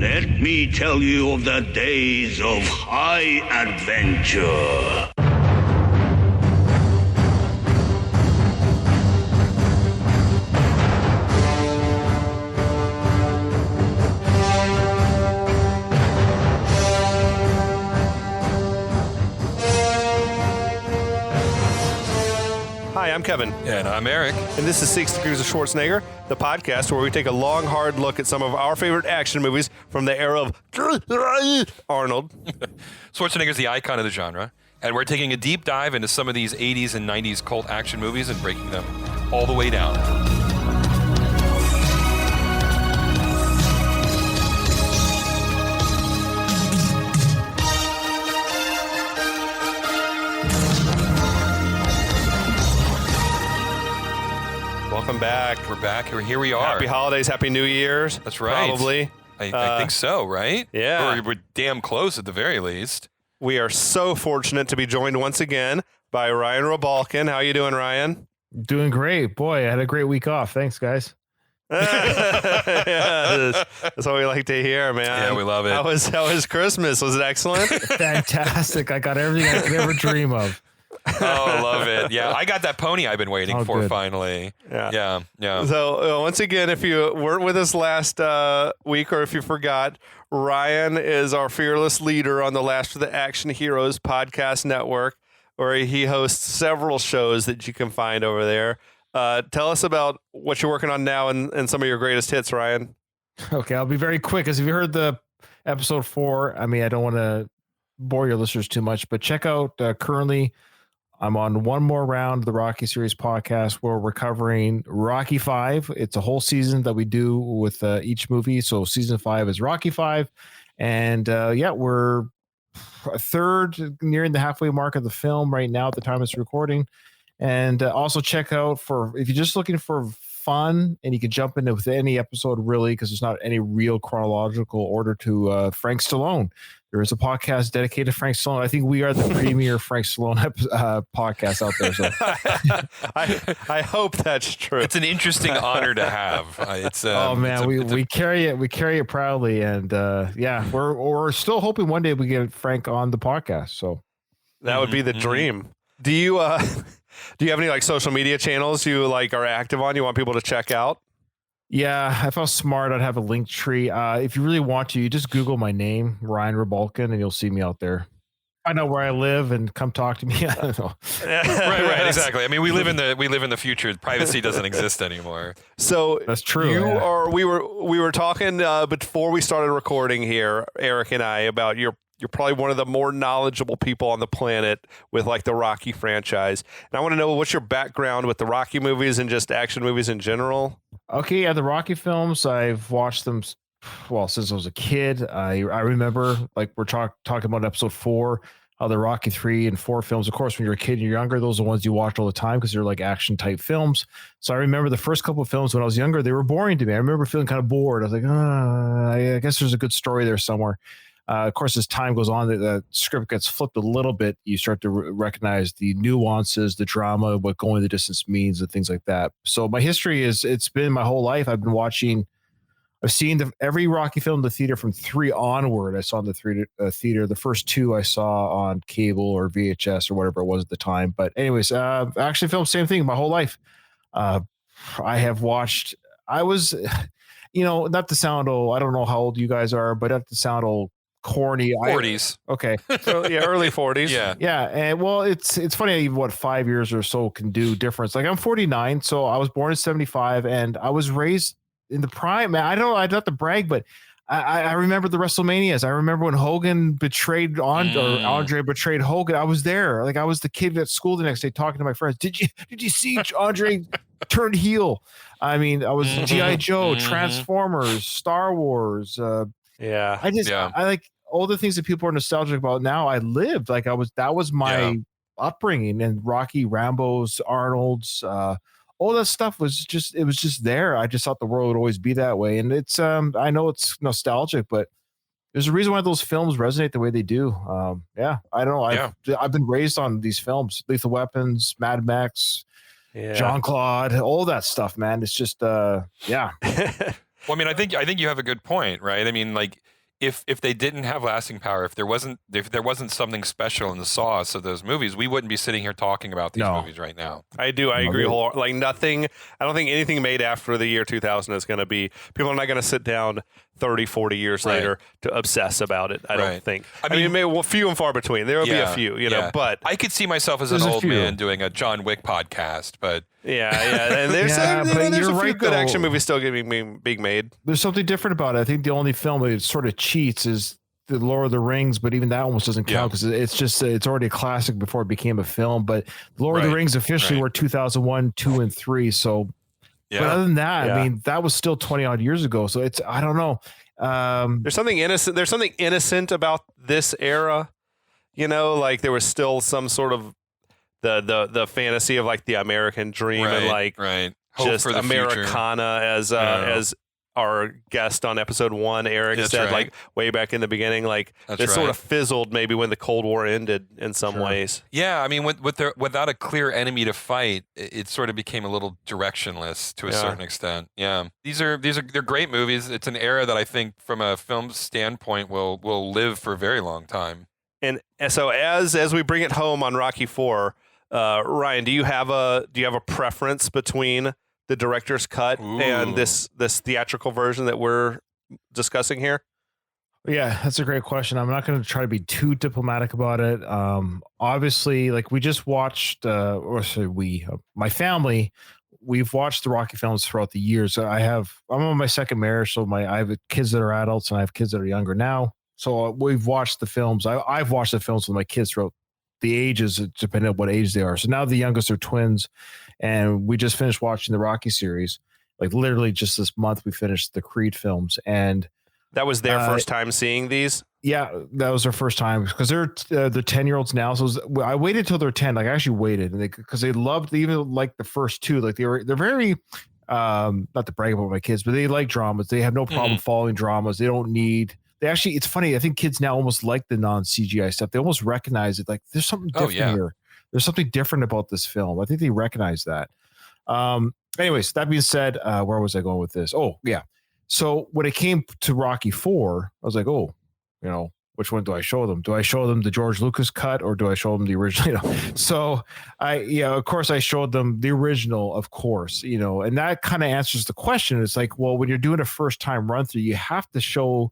Let me tell you of the days of high adventure. Hi, I'm Kevin. And I'm Eric. And this is 6 Degrees of Schwarzenegger, the podcast where we take a long, hard look at some of our favorite action movies from the era of Arnold. Schwarzenegger's the icon of the genre, and we're taking a deep dive into some of these 80s and 90s cult action movies and breaking them all the way down. Welcome back. We're back. Here we are. Happy holidays, happy New Year's. That's right. Probably. I think so, right? Yeah. Or we're damn close at the very least. We are so fortunate to be joined once again by Ryan Rebalkin. How you doing, Ryan? Doing great. Boy, I had a great week off. Thanks, guys. Yeah, that's what we like to hear, man. Yeah, we love it. How was Christmas? Was it excellent? Fantastic. I got everything I could ever dream of. Oh, love it. Yeah, I got that pony I've been waiting for good. Finally. Yeah. So once again, if you weren't with us last week or if you forgot, Ryan is our fearless leader on the Last of the Action Heroes podcast network, where he hosts several shows that you can find over there. Tell us about what you're working on now and some of your greatest hits, Ryan. Okay, I'll be very quick. As if you heard the episode 4, I mean, I don't want to bore your listeners too much, but check out currently I'm on one more round of the Rocky series podcast where we're covering Rocky 5. It's a whole season that we do with each movie. So season 5 is Rocky 5. And we're a third, nearing the halfway mark of the film right now at the time of this recording. And also check out if you're just looking for fun and you can jump into with any episode really, because there's not any real chronological order to Frank Stallone. There is a podcast dedicated to Frank Stallone. I think we are the premier Frank Stallone podcast out there. So I hope that's true. It's an interesting honor to have. It's we carry it proudly, and we're still hoping one day we get Frank on the podcast. So that would be the dream. Do you have any like social media channels you like are active on? You want people to check out? Yeah, if I was smart, I'd have a link tree. If you really want to, you just Google my name, Ryan Rebalkin, and you'll see me out there. I know where I live, and come talk to me. I don't know. Right, exactly. I mean, we live in the future. Privacy doesn't exist anymore. So that's true. We were talking before we started recording here, Eric and I, about you're probably one of the more knowledgeable people on the planet with like the Rocky franchise. And I want to know, what's your background with the Rocky movies and just action movies in general? Okay, yeah, the Rocky films, I've watched them, since I was a kid. I remember, like, we're talking about episode 4, how the Rocky 3 and 4 films, of course, when you're a kid and you're younger, those are the ones you watch all the time because they're like action-type films. So I remember the first couple of films when I was younger, they were boring to me. I remember feeling kind of bored. I was like, I guess there's a good story there somewhere. Of course, as time goes on, the script gets flipped a little bit. You start to recognize the nuances, the drama, what going the distance means, and things like that. So my history it's been my whole life. I've seen every Rocky film in the theater from 3 onward. I saw in the theater. The first 2 I saw on cable or VHS or whatever it was at the time. But anyways, action film, same thing my whole life. I have watched. I was, not to sound old. I don't know how old you guys are, but not to sound old. Corny 40s. Okay. So early 40s. Yeah. And well, it's funny what 5 years or so can do difference. Like I'm 49, so I was born in 75 and I was raised in the prime. Man, I don't know, I'd have to brag, but I remember the WrestleManias. I remember when Hogan betrayed or Andre betrayed Hogan. I was there. Like I was the kid at school the next day talking to my friends. Did you see Andre turned heel? I mean, I was G.I. Joe, Transformers, Star Wars, I like all the things that people are nostalgic about now. I lived like that was my upbringing, and Rocky, Rambo's, Arnold's, all that stuff was just there. I just thought the world would always be that way. And it's I know it's nostalgic, but there's a reason why those films resonate the way they do. I don't know. I've been raised on these films, Lethal Weapons, Mad Max, Jean-Claude, all that stuff, man. It's just Well, I mean, I think you have a good point, right? I mean, like if they didn't have lasting power, if there wasn't something special in the sauce of those movies, we wouldn't be sitting here talking about these movies right now. I agree wholeheartedly. Like nothing. I don't think anything made after the year 2000 is going to be. People are not going to sit down 30, 40 years later to obsess about it. I don't think. I mean, maybe few and far between. There will be a few, you know. But I could see myself as an old man doing a John Wick podcast, but. And there's there's a few good action movies still being made. There's something different about it. I think the only film that sort of cheats is the Lord of the Rings, but even that almost doesn't count because it's already a classic before it became a film. But Lord of the Rings officially were 2001, 2, and 3. So, but other than that, I mean, that was still 20 odd years ago. So I don't know. There's something innocent. There's something innocent about this era. You know, like there was still some sort of the fantasy of like the American dream and like just Americana as our guest on episode 1, Eric said like way back in the beginning, like this sort of fizzled maybe when the Cold War ended in some ways. Yeah, I mean, without a clear enemy to fight, it sort of became a little directionless to a certain extent. Yeah, they're great movies. It's an era that I think, from a film standpoint, will live for a very long time. And so as we bring it home on Rocky IV, Ryan, do you have a preference between the director's cut and this theatrical version that we're discussing here? Yeah, that's a great question. I'm not going to try to be too diplomatic about it. Obviously, like we just watched, my family, we've watched the Rocky films throughout the years. I'm on my second marriage, so I have kids that are adults and I have kids that are younger now. So we've watched the films. I've watched the films with my kids throughout the ages, depending on what age they are. So now the youngest are twins, and we just finished watching the Rocky series. Like literally just this month, we finished the Creed films, and that was their first time seeing these. Yeah, that was their first time because they're 10-year-olds now. So I waited till they're 10. Like I actually waited, and because they loved even like the first two. Like they're very not to brag about my kids, but they like dramas. They have no problem following dramas. They don't need. They actually, it's funny. I think kids now almost like the non-CGI stuff. They almost recognize it. Like there's something different here. There's something different about this film. I think they recognize that. Anyways, that being said, where was I going with this? Oh yeah. So when it came to Rocky IV, I was like, oh, which one do I show them? Do I show them the George Lucas cut or do I show them the original? So of course I showed them the original, of course, and that kind of answers the question. It's like, well, when you're doing a first time run through, you have to show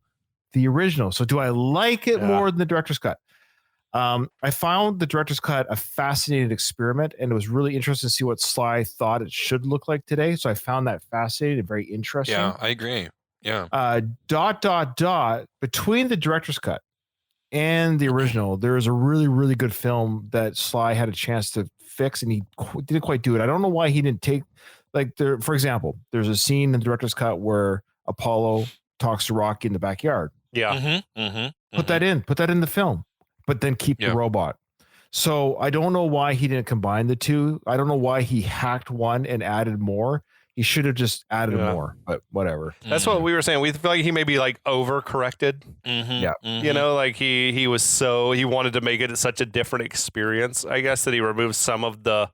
the original. So do I like it more than the director's cut? I found the director's cut a fascinating experiment, and it was really interesting to see what Sly thought it should look like today. So I found that fascinating and very interesting. Yeah, I agree. Yeah. Between the director's cut and the original, there is a really, really good film that Sly had a chance to fix, and he didn't quite do it. I don't know why he didn't take, for example, there's a scene in the director's cut where Apollo talks to Rocky in the backyard. Yeah. Put that in the film, but then keep the robot. So I don't know why he didn't combine the two. I don't know why he hacked one and added more. He should have just added more, but whatever. That's what we were saying. We feel like he maybe like overcorrected. Yeah. Like he wanted to make it such a different experience, I guess, that he removed some of the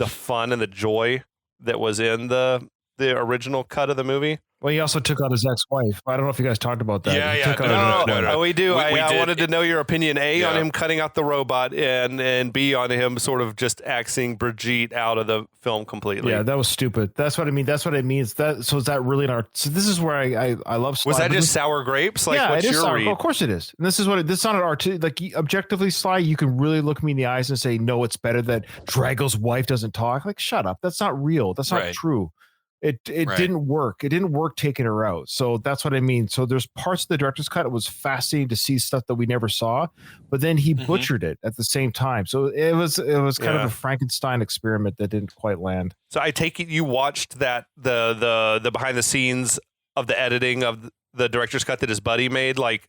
fun and the joy that was in the original cut of the movie. Well, he also took out his ex-wife. I don't know if you guys talked about that. No, we do. I wanted to know your opinion, A, on him cutting out the robot, and B, on him sort of just axing Brigitte out of the film completely. Yeah, that was stupid. That's what I mean. That's what it means. So is that really so this is where I love Sly. Was that just sour grapes? Like, yeah, what's it is your sour. read? Of course it is. And this is not an art. Like objectively, Sly, you can really look me in the eyes and say, no, it's better that Drago's wife doesn't talk. Like, shut up. That's not real. That's not true. It didn't work. It didn't work taking her out. So that's what I mean. So there's parts of the director's cut. It was fascinating to see stuff that we never saw, but then he butchered it at the same time. So it was kind of a Frankenstein experiment that didn't quite land. So I take it you watched that the behind the scenes of the editing of the director's cut that his buddy made, that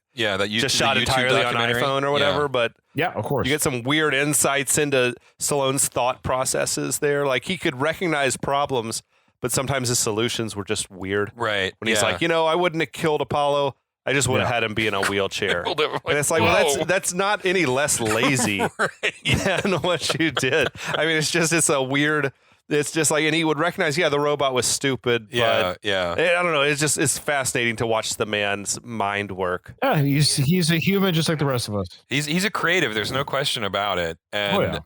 you just shot entirely on iPhone or whatever. But yeah, of course, you get some weird insights into Stallone's thought processes there. Like he could recognize problems, but sometimes his solutions were just weird. Right. When he's like, I wouldn't have killed Apollo. I just would have had him be in a wheelchair. And it's like, well, that's not any less lazy than what you did. I mean, it's a weird it's just like, and he would recognize, the robot was stupid. Yeah, but I don't know. It's fascinating to watch the man's mind work. Yeah, he's a human just like the rest of us. He's a creative. There's no question about it. And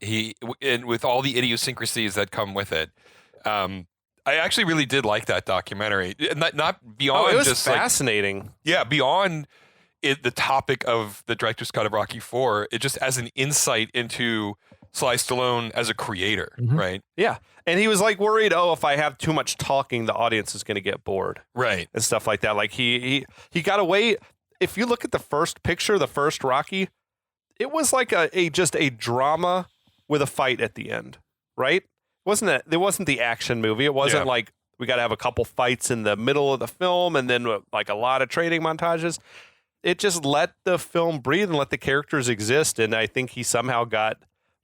and with all the idiosyncrasies that come with it. I actually really did like that documentary. Not beyond it was just fascinating. Beyond the topic of the director's cut of Rocky IV, it just as an insight into Sly Stallone as a creator, right? Yeah. And he was like worried, if I have too much talking, the audience is going to get bored. Right. And stuff like that. Like he got away. If you look at the first picture, the first Rocky, it was like just a drama with a fight at the end, right? It wasn't the action movie. It wasn't like we got to have a couple fights in the middle of the film and then like a lot of training montages. It just let the film breathe and let the characters exist. And I think he somehow got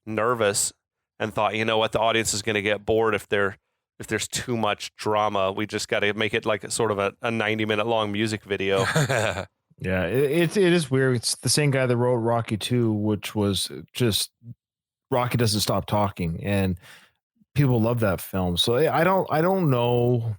nervous and thought, you know what, the audience is going to get bored if there's too much drama. We just got to make it like a sort of a 90-minute long music video. Yeah, it is weird. It's the same guy that wrote Rocky 2, which was just Rocky doesn't stop talking, and people love that film. So I don't know.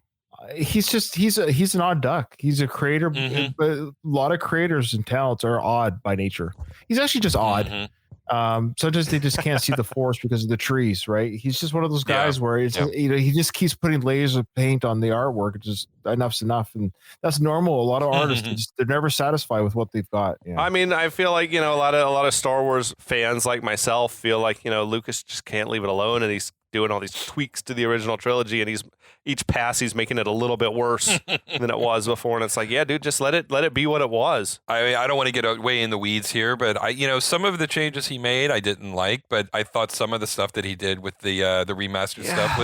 He's an odd duck. He's a creator, but a lot of creators and talents are odd by nature. He's actually just odd. So they just can't see the forest because of the trees, right? He's just one of those guys where it's he just keeps putting layers of paint on the artwork. It's just enough's enough, and that's normal. A lot of artists they're never satisfied with what they've got. Yeah. I mean, I feel like a lot of Star Wars fans like myself feel like Lucas just can't leave it alone, and he's doing all these tweaks to the original trilogy, and each pass he's making it a little bit worse than it was before. And it's like, yeah, dude, just let it be what it was. I don't want to get way in the weeds here, but some of the changes he made I didn't like, but I thought some of the stuff that he did with the remastered stuff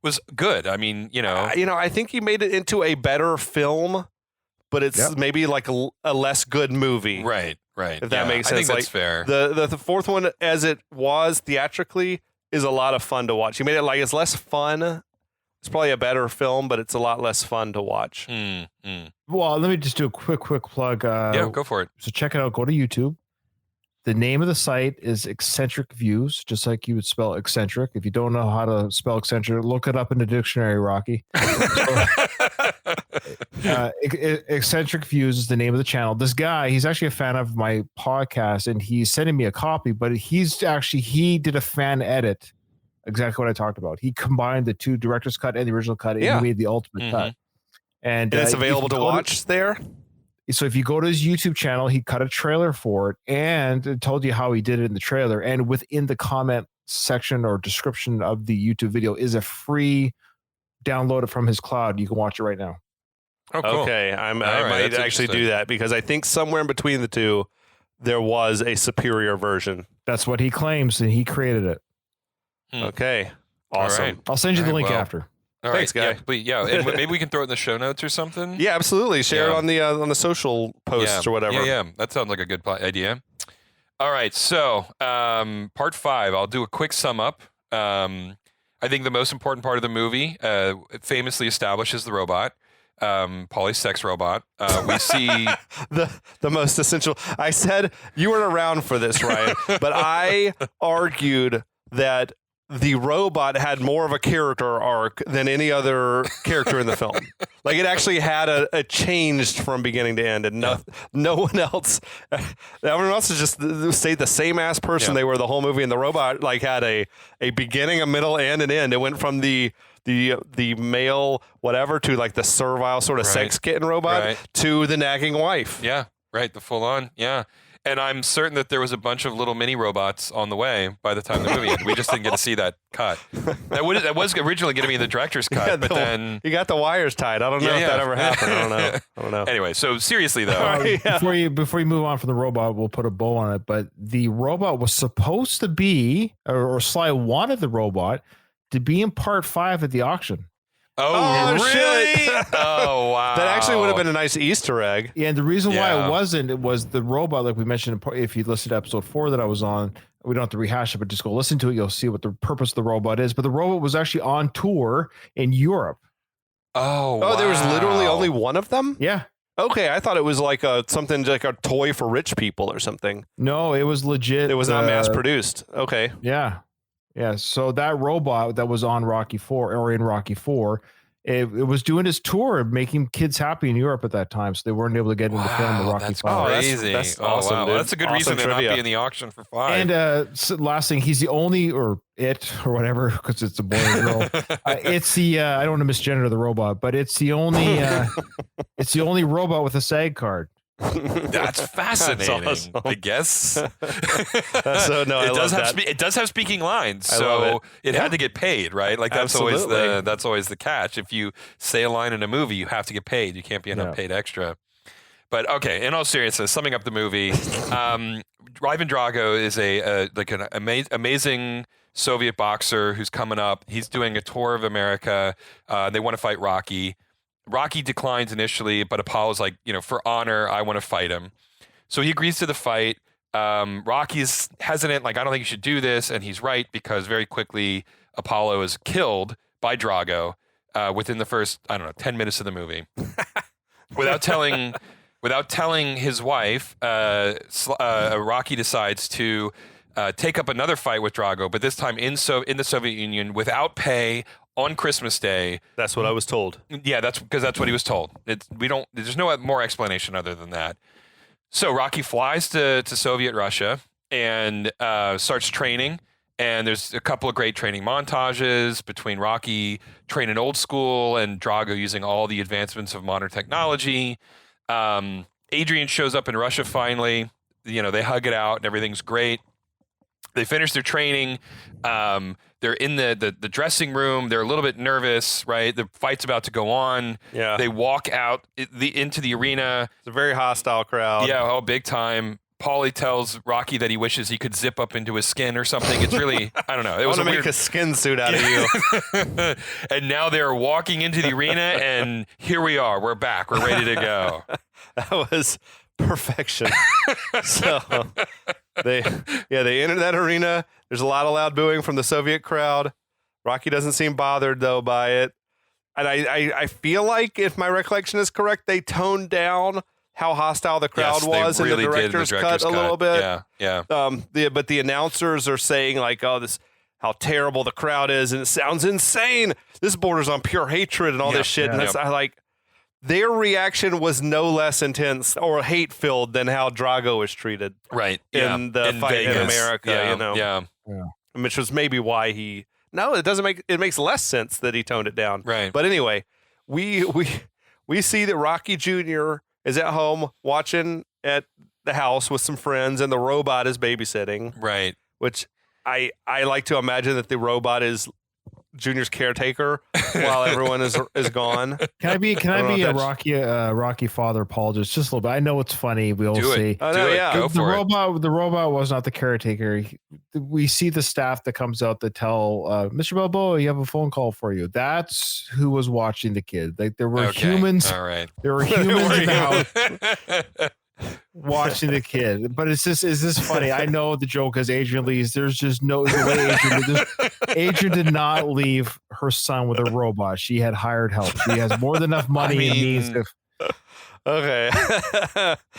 was good. I mean, I think he made it into a better film, but it's maybe like a less good movie. Right. If that makes sense. I think that's fair. The fourth one, as it was theatrically, is a lot of fun to watch. He made it like it's less fun. It's probably a better film, but it's a lot less fun to watch. Well, let me just do a quick plug. Go for it. So check it out. Go to YouTube. The name of the site is Eccentric Views, just like you would spell eccentric. If you don't know how to spell eccentric, look it up in the dictionary, Rocky. Eccentric Views is the name of the channel. This guy, he's actually a fan of my podcast, and he's sending me a copy, but he did a fan edit, exactly what I talked about. He combined the two director's cut and the original cut, and he made the ultimate cut. And it's available to watch there. So if you go to his YouTube channel, he cut a trailer for it and it told you how he did it in the trailer. And within the comment section or description of the YouTube video is a free download it from his cloud. You can watch it right now. Oh, cool. Okay. I might actually do that because I think somewhere in between the two, there was a superior version. That's what he claims, and he created it. Okay. Awesome. Right. I'll send you the link after. All Thanks, right, guy. And maybe we can throw it in the show notes or something. Yeah, absolutely. Share it on the social posts or whatever. Yeah. That sounds like a good idea. All right, so part 5. I'll do a quick sum up. I think the most important part of the movie famously establishes the robot, Paulie's sex robot. We see the most essential. I said you weren't around for this, Ryan, but I argued that the robot had more of a character arc than any other character in the film. Like it actually had a changed from beginning to end, and no one else. Everyone else is just stayed the same ass person they were the whole movie, and the robot like had a beginning, a middle, and an end. It went from the male whatever to like the servile sort of sex kitten robot to the nagging wife. Yeah, right. The full on. Yeah. And I'm certain that there was a bunch of little mini robots on the way by the time the movie ended. We just didn't get to see that cut. That was originally going to be in the director's cut, but then you got the wires tied. I don't know if that ever happened. I don't know. Anyway, so seriously though, before you move on from the robot, we'll put a bow on it. But the robot was supposed to be, or Sly wanted the robot to be in part 5 at the auction. Oh, really? Shit. Oh, wow. That actually would have been a nice Easter egg. Yeah, and the reason why it was the robot, like we mentioned, if you listen to episode 4 that I was on, we don't have to rehash it, but just go listen to it. You'll see what the purpose of the robot is. But the robot was actually on tour in Europe. Oh, there was literally only one of them? Yeah. Okay, I thought it was like something like a toy for rich people or something. No, it was legit. It was not mass produced. Okay. Yeah. Yeah. So that robot that was on Rocky 4 or in Rocky 4, it was doing his tour, making kids happy in Europe at that time. So they weren't able to get into the film the Rocky that's 5. crazy. That's awesome, wow. dude. That's a good Awesome reason to not trivia. be in the auction for 5. And so last thing, he's the only, or it, or whatever, because it's a boy or girl. It's the I don't want to misgender the robot, but it's the only it's the only robot with a SAG card. That's fascinating. That's awesome. I guess. So no, it does have it does have speaking lines, so it had to get paid, right? Like that's always the catch. If you say a line in a movie, you have to get paid. You can't be an unpaid extra. But okay, in all seriousness, summing up the movie, Ivan Drago is an amazing Soviet boxer who's coming up. He's doing a tour of America. They want to fight Rocky. Rocky declines initially, but Apollo's like, for honor, I want to fight him. So he agrees to the fight. Rocky's hesitant, like, I don't think you should do this. And he's right, because very quickly Apollo is killed by Drago within the first, 10 minutes of the movie. Without telling his wife, Rocky decides to take up another fight with Drago, but this time in the Soviet Union without pay, on Christmas Day. That's what I was told. Yeah, that's what he was told. There's no more explanation other than that. So Rocky flies to Soviet Russia and starts training. And there's a couple of great training montages between Rocky training old school and Drago using all the advancements of modern technology. Adrian shows up in Russia finally. They hug it out and everything's great. They finish their training. They're in the dressing room. They're a little bit nervous, right? The fight's about to go on. Yeah. They walk out into the arena. It's a very hostile crowd. Yeah, big time. Paulie tells Rocky that he wishes he could zip up into his skin or something. It's really, I don't know. It was I want to make a skin suit out of you. And now they're walking into the arena, and here we are. We're back. We're ready to go. That was perfection. So they enter that arena. There's a lot of loud booing from the Soviet crowd. Rocky doesn't seem bothered though by it. And I feel like, if my recollection is correct, they toned down how hostile the crowd was really in the director's cut a little bit. Yeah. But the announcers are saying like, oh, this how terrible the crowd is, and it sounds insane. This borders on pure hatred and all this shit. And I like, their reaction was no less intense or hate-filled than how Drago was treated, right? In the fight Vegas. in America, Yeah. Which was maybe why he. No, it makes less sense that he toned it down, right? But anyway, we see that Rocky Jr. is at home watching at the house with some friends, and the robot is babysitting, right? Which I like to imagine that the robot is Junior's caretaker while everyone is gone. Can I be a Rocky father apologist just a little bit? I know it's funny. We all say the robot was not the caretaker. We see the staff that comes out to tell Mr. Balboa, you have a phone call for you. That's who was watching the kid. Like there were humans. All right. There were humans in the house watching the kid. But is this funny? I know the joke is Adrian leaves. There's just no way Adrian did not leave her son with a robot. She had hired help. She has more than enough money and means to. Okay.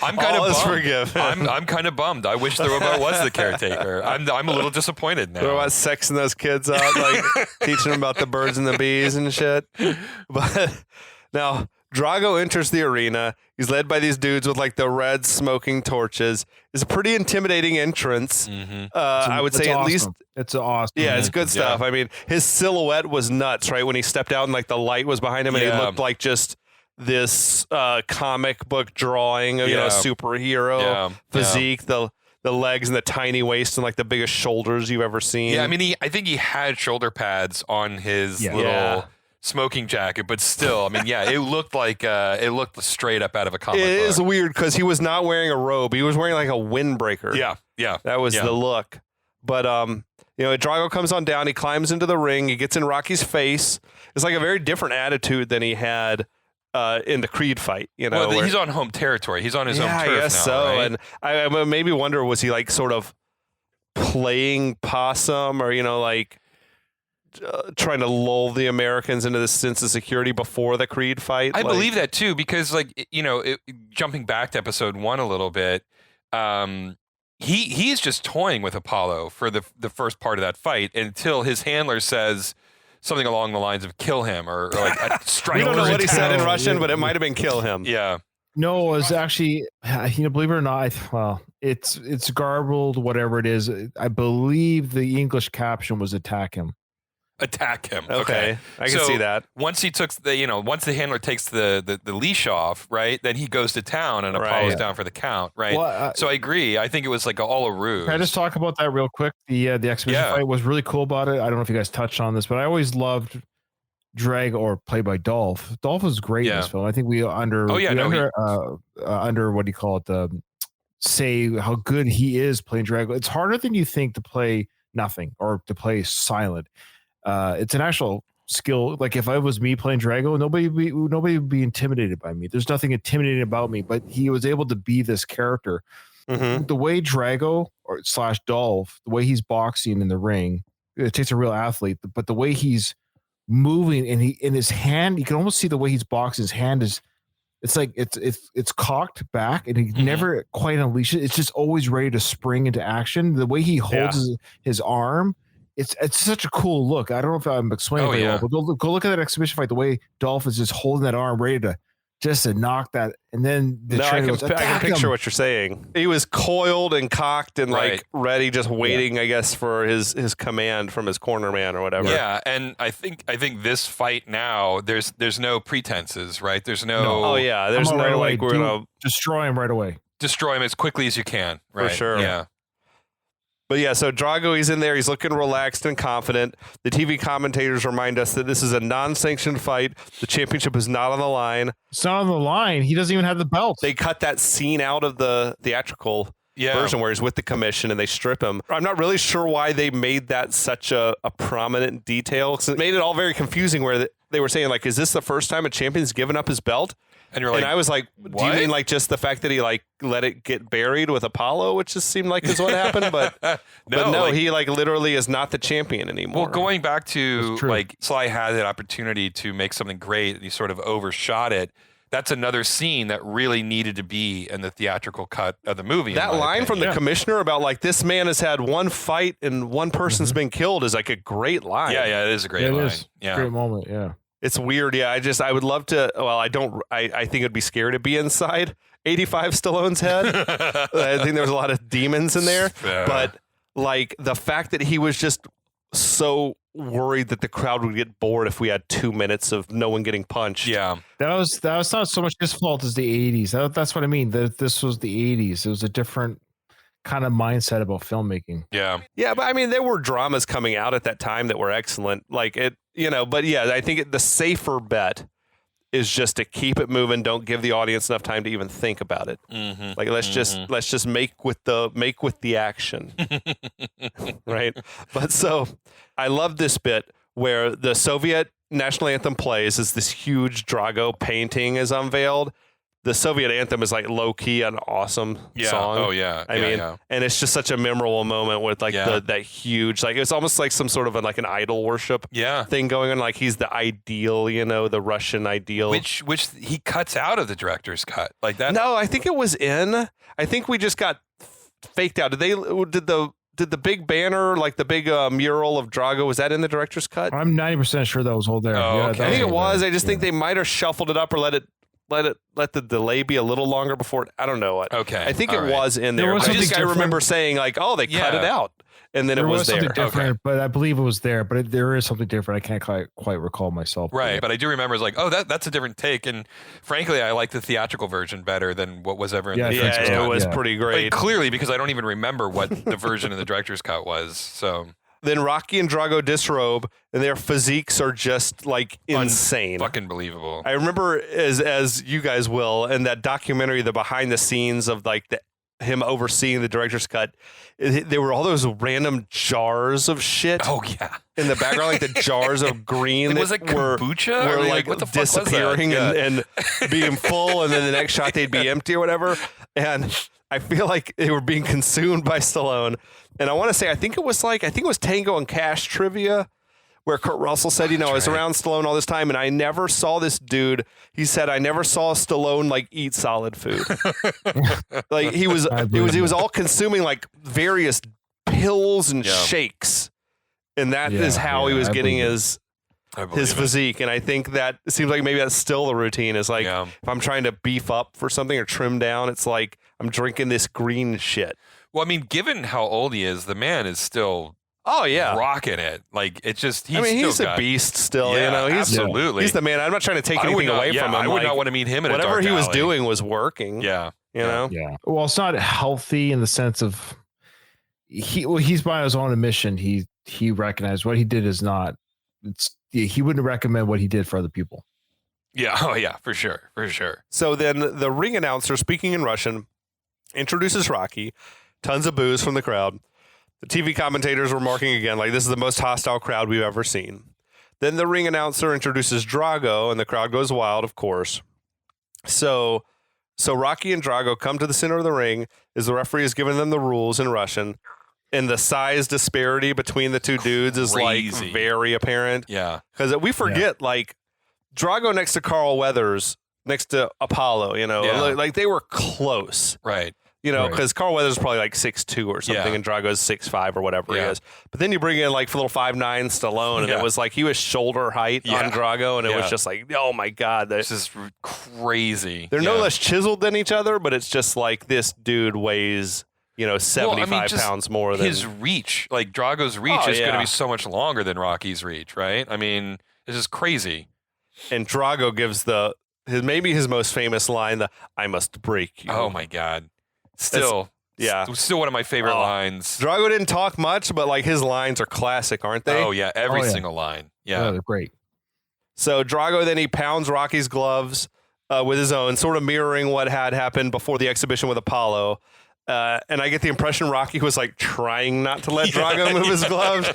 I'm kind of bummed. I'm kind of bummed. I wish the robot was the caretaker. I'm a little disappointed now. The robot's sexing those kids up, like teaching them about the birds and the bees and shit. But now Drago enters the arena. He's led by these dudes with like the red smoking torches. It's a pretty intimidating entrance. Mm-hmm. I would say awesome. At least it's awesome. Yeah, it's good stuff. I mean, his silhouette was nuts, right? When he stepped out and like the light was behind him, and he looked like just this comic book drawing of a superhero physique. The legs and the tiny waist and like the biggest shoulders you've ever seen. Yeah, I mean, I think he had shoulder pads on his little smoking jacket, but still, I mean, it looked like it looked straight up out of a comic book. It is weird because he was not wearing a robe; he was wearing like a windbreaker. Yeah, that was the look. But Drago comes on down. He climbs into the ring. He gets in Rocky's face. It's like a very different attitude than he had in the Creed fight. Well, he's on home territory. He's on his own turf I guess now, so. right? And I maybe wonder, was he like sort of playing possum, or like trying to lull the Americans into this sense of security before the Creed fight? I believe that too, because jumping back to episode 1 a little bit, he's just toying with Apollo for the first part of that fight until his handler says something along the lines of "kill him" or like strike. We don't know what he said in Oh, Russian, yeah. but it might have been "kill him." Yeah. No, it was actually, believe it or not, well, it's garbled, whatever it is. I believe the English caption was "attack him." Attack him. Okay. I can So see that. Once he took once the handler takes the leash off, right? Then he goes to town and Right. Apollo's down for the count, right? Well, So I agree. I think it was like all a ruse. Can I just talk about that real quick? The exhibition Yeah. fight was really cool about it. I don't know if you guys touched on this, but I always loved Drag, or played by Dolph. Dolph was great in Yeah. this film. I think we under what do you call it? Say how good he is playing Drago. It's harder than you think to play nothing or to play silent. It's an actual skill. Like if I was me playing Drago, nobody would be intimidated by me. There's nothing intimidating about me, but he was able to be this character. Mhm. The way Drago or / Dolph, the way he's boxing in the ring, it takes a real athlete, but the way he's moving and he in his hand, you can almost see the way he's boxing. His hand is, it's like it's cocked back and he never quite unleashes. It's just always ready to spring into action. The way he holds his arm, it's such a cool look. I don't know if I'm explaining very well, but go look at that exhibition fight. The way Dolph is just holding that arm, ready to knock that, and then the I trainer can, goes, I can "Attack picture him." what you're saying. He was coiled and cocked and Right. like ready, just waiting, I guess, for his command from his corner man or whatever. Yeah, and I think this fight now, there's no pretenses, right? There's no Oh yeah, there's Come no on, right away. like we're gonna. Destroy him right away. destroy him as quickly as you can, right? sure. Yeah. But yeah, so Drago, he's in there. He's looking relaxed and confident. The TV commentators remind us that this is a non-sanctioned fight. The championship is not on the line. It's not on the line. He doesn't even have the belt. They cut that scene out of the theatrical version where he's with the commission and they strip him. I'm not really sure why they made that such a prominent detail. 'Cause it made it all very confusing where they were saying, like, is this the first time a champion's given up his belt? And you're like, And I was like, do you what? mean like just the fact that he like let it get buried with Apollo, which just seemed like is what happened? But no, like, he like literally is not the champion anymore. well, going back to That's true. like Sly had that opportunity to make something great and he sort of overshot it. That's another scene that really needed to be in the theatrical cut of the movie. That line from the commissioner about like this man has had one fight and one person's been killed is like a great line. Yeah, it is a great line. Yeah. Great moment. Yeah. It's weird. Yeah, I would love to. Well, I think it'd be scary to be inside 85 Stallone's head. I think there was a lot of demons in there, but like the fact that he was just so worried that the crowd would get bored if we had 2 minutes of no one getting punched. Yeah. That was not so much his fault as the 80s. That's what I mean. This was the 80s. It was a different kind of mindset about filmmaking. Yeah. Yeah, but I mean, there were dramas coming out at that time that were excellent. Like it, but yeah, I think the safer bet is just to keep it moving. Don't give the audience enough time to even think about it. Mm-hmm. Like let's just make with the action, right? But so I love this bit where the Soviet national anthem plays as this huge Drago painting is unveiled. The Soviet anthem is like low key an awesome song. Oh yeah. I mean, and it's just such a memorable moment with like that huge, like it's almost like some sort of like an idol worship thing going on. Like he's the ideal, the Russian ideal. Which he cuts out of the director's cut like that. No, I think it was in. I think we just got faked out. Did the big banner, like the big mural of Drago, was that in the director's cut? I'm 90% sure that was all there. Oh, Yeah, okay. that I think it all was. there. I just think they might have shuffled it up or let the delay be a little longer before. I don't know what. Okay. I think All it right. was in There there. was I something just I different. remember saying like, oh, they cut it out, and then There it was there. something different, but I believe it was there. But there is something different. I can't quite recall myself. Right, but I do remember it's like, oh, that's a different take, and frankly, I like the theatrical version better than what was ever in the director's Yeah, cut. it was Yeah. pretty great. Like, clearly, because I don't even remember what the version of the director's cut was. So Then Rocky and Drago disrobe, and their physiques are just like insane. fucking believable. I remember as you guys will in that documentary, the behind the scenes of like him overseeing the director's cut. There were all those random jars of shit. Oh yeah, in the background, like the jars of green was that it were kombucha? were I mean, like what the fuck was that? disappearing Yeah. and being full, and then the next shot they'd be empty or whatever. And I feel like they were being consumed by Stallone. And I want to say, I think it was Tango and Cash trivia, where Kurt Russell said, I was around Stallone all this time and I never saw this dude. He said, I never saw Stallone like eat solid food. Like he was all consuming like various pills and shakes. And that is how he was getting his physique. And I think that it seems like maybe that's still the routine is like, if I'm trying to beef up for something or trim down, it's like I'm drinking this green shit. Well, I mean, given how old he is, the man is still rocking it. Like it's just he's a beast still. He's absolutely he's the man. I'm not trying to take anything away from him. I would not want to meet him in whatever a dark he was alley. doing was working. Yeah. Well, it's not healthy in the sense of he's by his own admission. He recognized what he did is not. He wouldn't recommend what he did for other people. Yeah. Oh yeah, for sure. So then the ring announcer, speaking in Russian, introduces Rocky. Tons of boos from the crowd. The TV commentators were marking again, like this is the most hostile crowd we've ever seen. Then the ring announcer introduces Drago, and the crowd goes wild, of course. So Rocky and Drago come to the center of the ring as the referee is giving them the rules in Russian. And the size disparity between the two dudes is like very apparent. Yeah. Because we forget, like, Drago next to Carl Weathers, next to Apollo, like they were close. Right. Because Carl Weathers is probably like 6'2" or something, and Drago's 6'5" or whatever he is. But then you bring in like little 5'9" Stallone, and it was like he was shoulder height on Drago, and it was just like, oh my God. This is crazy. They're no less chiseled than each other, but it's just like this dude weighs, 75 pounds more than his reach. Like Drago's reach is going to be so much longer than Rocky's reach, right? I mean, it's just crazy. And Drago gives maybe his most famous line, I must break you. Oh my God. Still one of my favorite lines. Drago didn't talk much, but like his lines are classic, aren't they? Oh yeah, every single line. Yeah, they're great. So Drago then he pounds Rocky's gloves with his own, sort of mirroring what had happened before the exhibition with Apollo. And I get the impression Rocky was like trying not to let Drago move his gloves,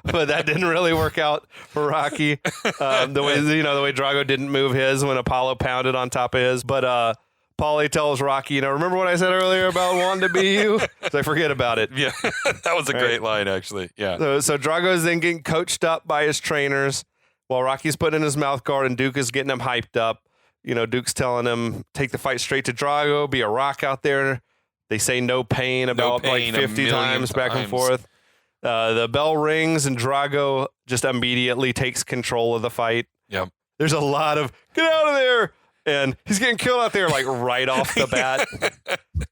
but that didn't really work out for Rocky. The way Drago didn't move his when Apollo pounded on top of his, but. Paulie tells Rocky, remember what I said earlier about wanting to be you? So I forget about it. Yeah, that was a great line, actually. Yeah. So Drago's then getting coached up by his trainers while Rocky's putting in his mouth guard and Duke is getting him hyped up. Duke's telling him, take the fight straight to Drago, be a rock out there. They say no pain about like 50 times back and forth. The bell rings and Drago just immediately takes control of the fight. Yep. There's a lot of, get out of there. And he's getting killed out there like right off the bat.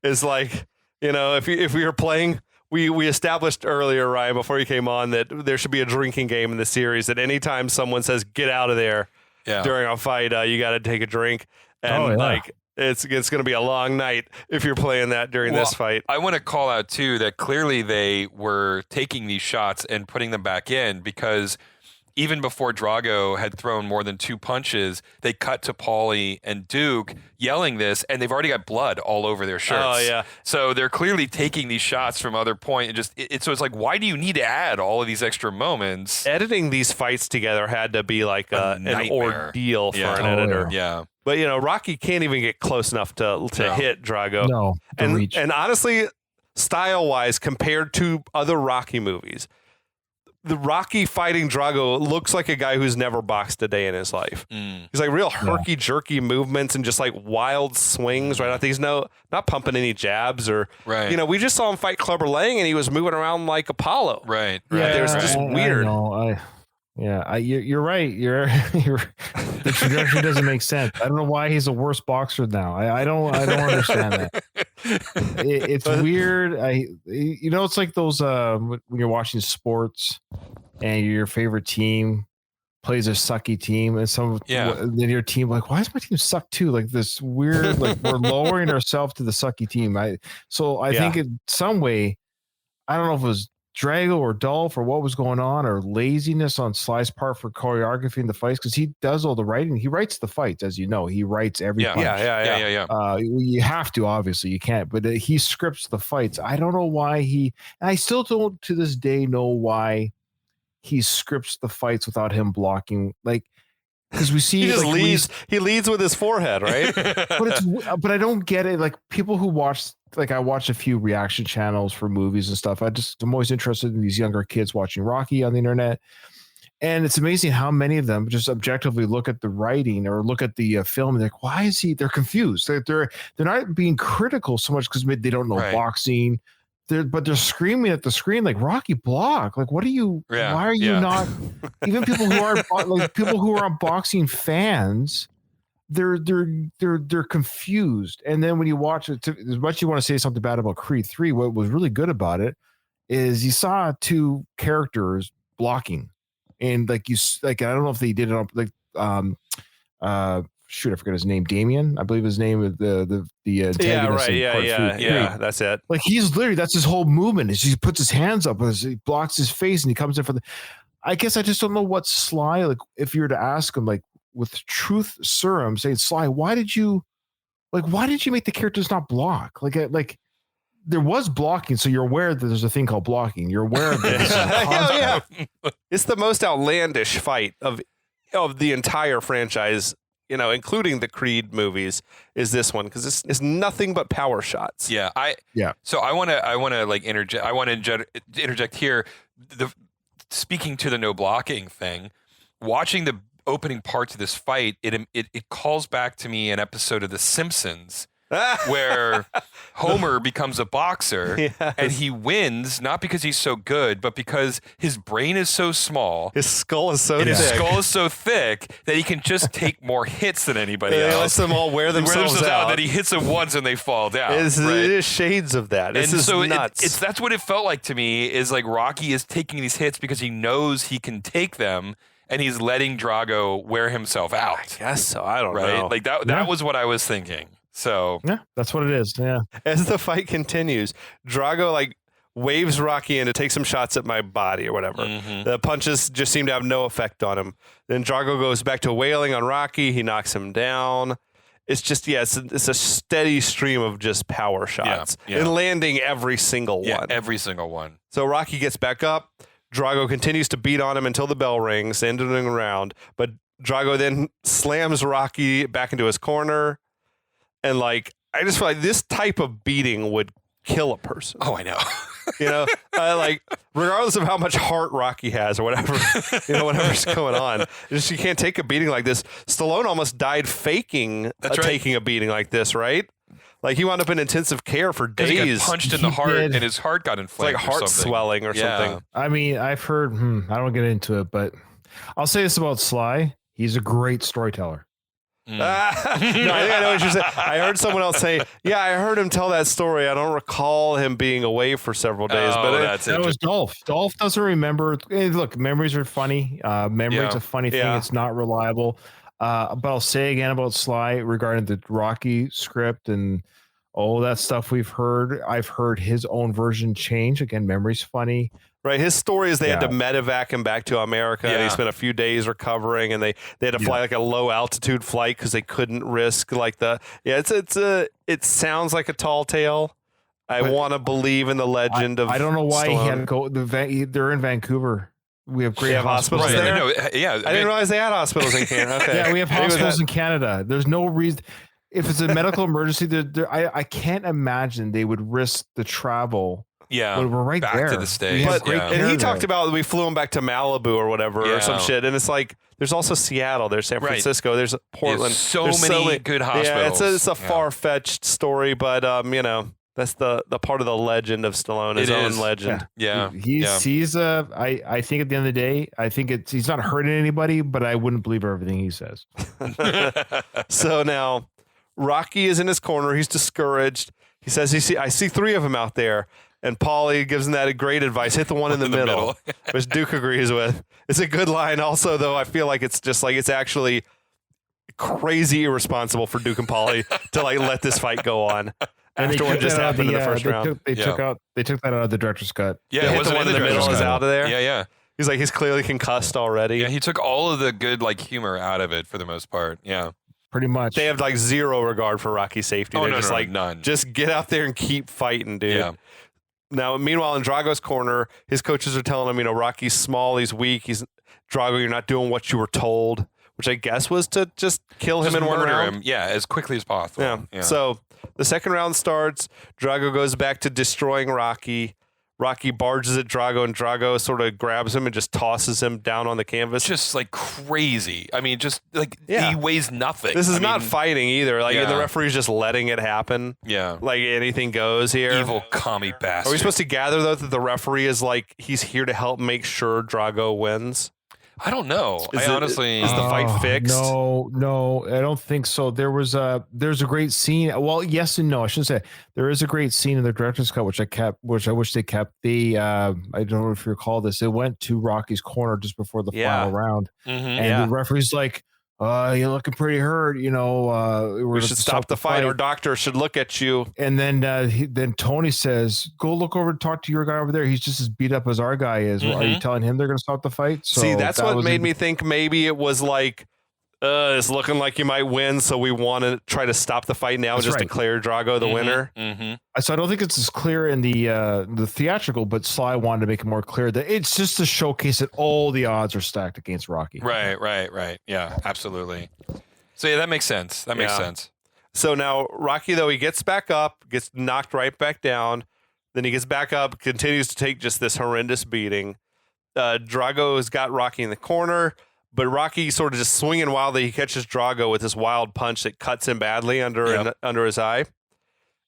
It's like, if we were playing, we established earlier, Ryan, before you came on, that there should be a drinking game in the series that anytime someone says get out of there during a fight, you got to take a drink. And like it's going to be a long night if you're playing that during this fight. I want to call out too that clearly they were taking these shots and putting them back in because even before Drago had thrown more than 2 punches, they cut to Paulie and Duke yelling this, and they've already got blood all over their shirts. Oh, yeah. So they're clearly taking these shots from other point. So it's like, why do you need to add all of these extra moments? Editing these fights together had to be like an ordeal for an editor. Yeah. But, Rocky can't even get close enough to hit Drago. No. And honestly, style-wise, compared to other Rocky movies, the Rocky fighting Drago looks like a guy who's never boxed a day in his life. He's like real herky-jerky movements and just like wild swings right out there. He's not pumping any jabs or, we just saw him fight Clubber Lang and he was moving around like Apollo. Right. Yeah, it was just weird. You're right. The trajectory doesn't make sense. I don't know why he's a worse boxer now. I don't understand that. It's weird. It's like those when you're watching sports and your favorite team plays a sucky team, and then your team like, why does my team suck too? Like this weird, like we're lowering ourselves to the sucky team. I think in some way, I don't know if it was Drago or Dolph or what was going on or laziness on Sly's part for choreography in the fights, because he does all the writing. He writes the fights, as you know. He writes every punch. Yeah. You have to, obviously, you can't, but he scripts the fights. I don't know why I still don't to this day know why he scripts the fights without him blocking. Like, because we see he just leads. He leads with his forehead, right? but I don't get it. Like people who watch, like I watch a few reaction channels for movies and stuff. I'm always interested in these younger kids watching Rocky on the internet, And it's amazing how many of them just objectively look at the writing or look at the film and they're like, why is he? They're confused. They're not being critical so much because they don't know boxing. But they're screaming at the screen like, Rocky, block. Like, what are you? Yeah, why are you not? Even people who aren't boxing fans, they're confused. And then when you watch it, as much as you want to say something bad about Creed 3, what was really good about it is you saw two characters blocking. And I don't know if they did it on shoot, I forgot his name. Damien, I believe his name is the antagonist. Yeah, that's it. Like that's his whole movement is he puts his hands up as he blocks his face and he comes in for I guess I just don't know what Sly, like if you were to ask him, like with truth serum, saying, Sly, why did you make the characters not block? Like there was blocking, so you're aware that there's a thing called blocking. You're aware of this. It's the most outlandish fight of the entire franchise, including the Creed movies, is this one because it's nothing but power shots. Yeah, So I want to like interject. I want to interject here. Speaking to the no blocking thing, watching the opening parts of this fight, it calls back to me an episode of The Simpsons. Where Homer becomes a boxer and he wins not because he's so good, but because his brain is so small, his skull is so thick that he can just take more hits than anybody else. He lets them all wear themselves out. That he hits them once and they fall down. It is shades of that. This is nuts. That's what it felt like to me. Is like Rocky is taking these hits because he knows he can take them. And he's letting Drago wear himself out. I guess so. I don't know. Like that was what I was thinking. So yeah, that's what it is. Yeah. As the fight continues, Drago waves Rocky in to take some shots at my body or whatever. Mm-hmm. The punches just seem to have no effect on him. Then Drago goes back to wailing on Rocky. He knocks him down. It's just it's a steady stream of just power shots and landing every single one. Every single one. So Rocky gets back up. Drago continues to beat on him until the bell rings, ending the round. But Drago then slams Rocky back into his corner. And I just feel like this type of beating would kill a person. Oh, I know. Regardless of how much heart Rocky has or whatever, whatever's going on, you can't take a beating like this. Stallone almost died faking taking a beating like this, right? Like he wound up in intensive care for days. He got punched in the heart and his heart got inflamed. It's like heart swelling or something. I mean, I've heard, I don't get into it, but I'll say this about Sly. He's a great storyteller. No, I think I know what you're saying. I heard someone else say, I heard him tell that story. I don't recall him being away for several days. That was Dolph. Dolph doesn't remember. Hey, look, memories are funny. Memory's a funny thing. It's not reliable. But I'll say again about Sly regarding the Rocky script and all that stuff we've heard. I've heard his own version change. Again, memory's funny. Right. His story is they had to medevac him back to America. And he spent a few days recovering, and they had to fly a low altitude flight because they couldn't risk it sounds like a tall tale. I want to believe in the legend of. I don't know why Stallone. he had to go. They're in Vancouver. We have great hospitals there. I didn't realize they had hospitals in Canada. Okay. Yeah, we have hospitals in Canada. There's no reason. If it's a medical emergency, I can't imagine they would risk the travel. Yeah, but we're right back there to the States. And he talked about we flew him back to Malibu or whatever or some shit. And it's like there's also Seattle, there's San Francisco, there's Portland. There's so many good hospitals. Yeah, it's a far-fetched story, but that's the part of the legend of Stallone, his own legend. Yeah. He's I think at the end of the day, I think he's not hurting anybody, but I wouldn't believe everything he says. So now Rocky is in his corner. He's discouraged. He says, I see three of them out there. And Paulie gives him that great advice. Hit the one in the middle. Which Duke agrees with. It's a good line. Also, though, I feel like it's just it's actually crazy irresponsible for Duke and Paulie to let this fight go on. After what just happened in the first round. They took that out of the director's cut. Yeah, hit the one in the middle is out of there. Yeah. He's clearly concussed already. Yeah, he took all of the good humor out of it for the most part. Yeah. Pretty much. They have zero regard for Rocky's safety. Oh, They're none. Just get out there and keep fighting, dude. Yeah. Now, meanwhile, in Drago's corner, his coaches are telling him, Rocky's small, he's weak, Drago, you're not doing what you were told, which I guess was to just kill him in one round. Yeah, as quickly as possible. Yeah. So the second round starts. Drago goes back to destroying Rocky. Rocky barges at Drago, and Drago sort of grabs him and just tosses him down on the canvas. Just like crazy. I mean, just like Yeah. he weighs nothing. This is not fighting either. Like, and the referee's just letting it happen. Yeah. Like anything goes here. Evil commie bastard. Are we supposed to gather, though, that the referee is like, he's here to help make sure Drago wins? I don't know. Honestly, is the fight fixed? No, I don't think so. There's a great scene. Well, yes and no. I shouldn't say. There is a great scene in the director's cut, which I wish they kept. I don't know if you recall this. It went to Rocky's corner just before the final round, and the referee's like, you're looking pretty hurt. You know, we should stop the fight. Our doctor should look at you. And then Tony says, "Go look over and talk to your guy over there. He's just as beat up as our guy is. Are you telling him they're going to stop the fight?" So see, that's what made me think maybe it was like, it's looking like you might win, so we want to try to stop the fight now and just declare Drago the winner. So I don't think it's as clear in the theatrical, but Sly wanted to make it more clear that it's just to showcase that all the odds are stacked against Rocky. Right. Yeah, absolutely. So yeah, that makes sense. That makes sense. So now Rocky, though, he gets back up, gets knocked right back down. Then he gets back up, continues to take just this horrendous beating. Drago's got Rocky in the corner. But Rocky sort of just swinging wildly, he catches Drago with this wild punch that cuts him badly under his eye.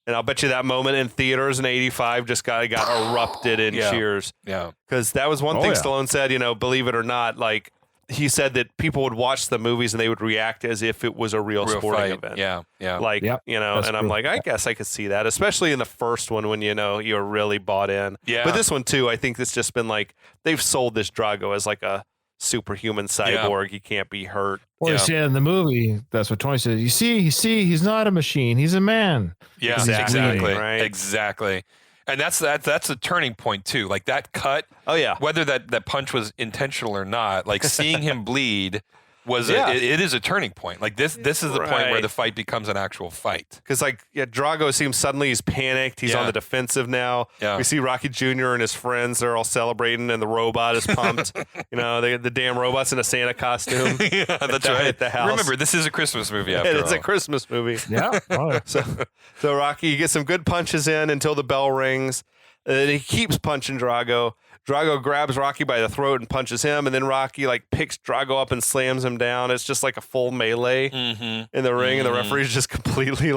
And I'll bet you that moment in theaters in '85 just got erupted in cheers. Yeah. Because that was one thing Stallone said, believe it or not, like he said that people would watch the movies and they would react as if it was a real sporting event. Yeah. Like, and I'm like, I guess I could see that, especially in the first one when, you're really bought in. Yeah. But this one too, I think it's just been like, they've sold this Drago as like a superhuman cyborg. He can't be hurt. Well, you see in the movie, that's what Tony says. You see, he's not a machine. He's a man. Yeah, exactly. Right? Exactly. And that's a turning point too. Like that cut. Oh yeah. Whether that punch was intentional or not, like seeing him bleed was it is a turning point. Like this is the point where the fight becomes an actual fight. Because Drago seems suddenly he's panicked. He's on the defensive now. Yeah. We see Rocky Jr. and his friends. They're all celebrating, and the robot is pumped. The damn robot's in a Santa costume. Yeah, that's right. At the house. Remember, this is a Christmas movie. After it's all. a Christmas movie. Yeah. So Rocky gets some good punches in until the bell rings. And he keeps punching Drago. Drago grabs Rocky by the throat and punches him, and then Rocky picks Drago up and slams him down. It's just like a full melee in the ring, and the referee's just completely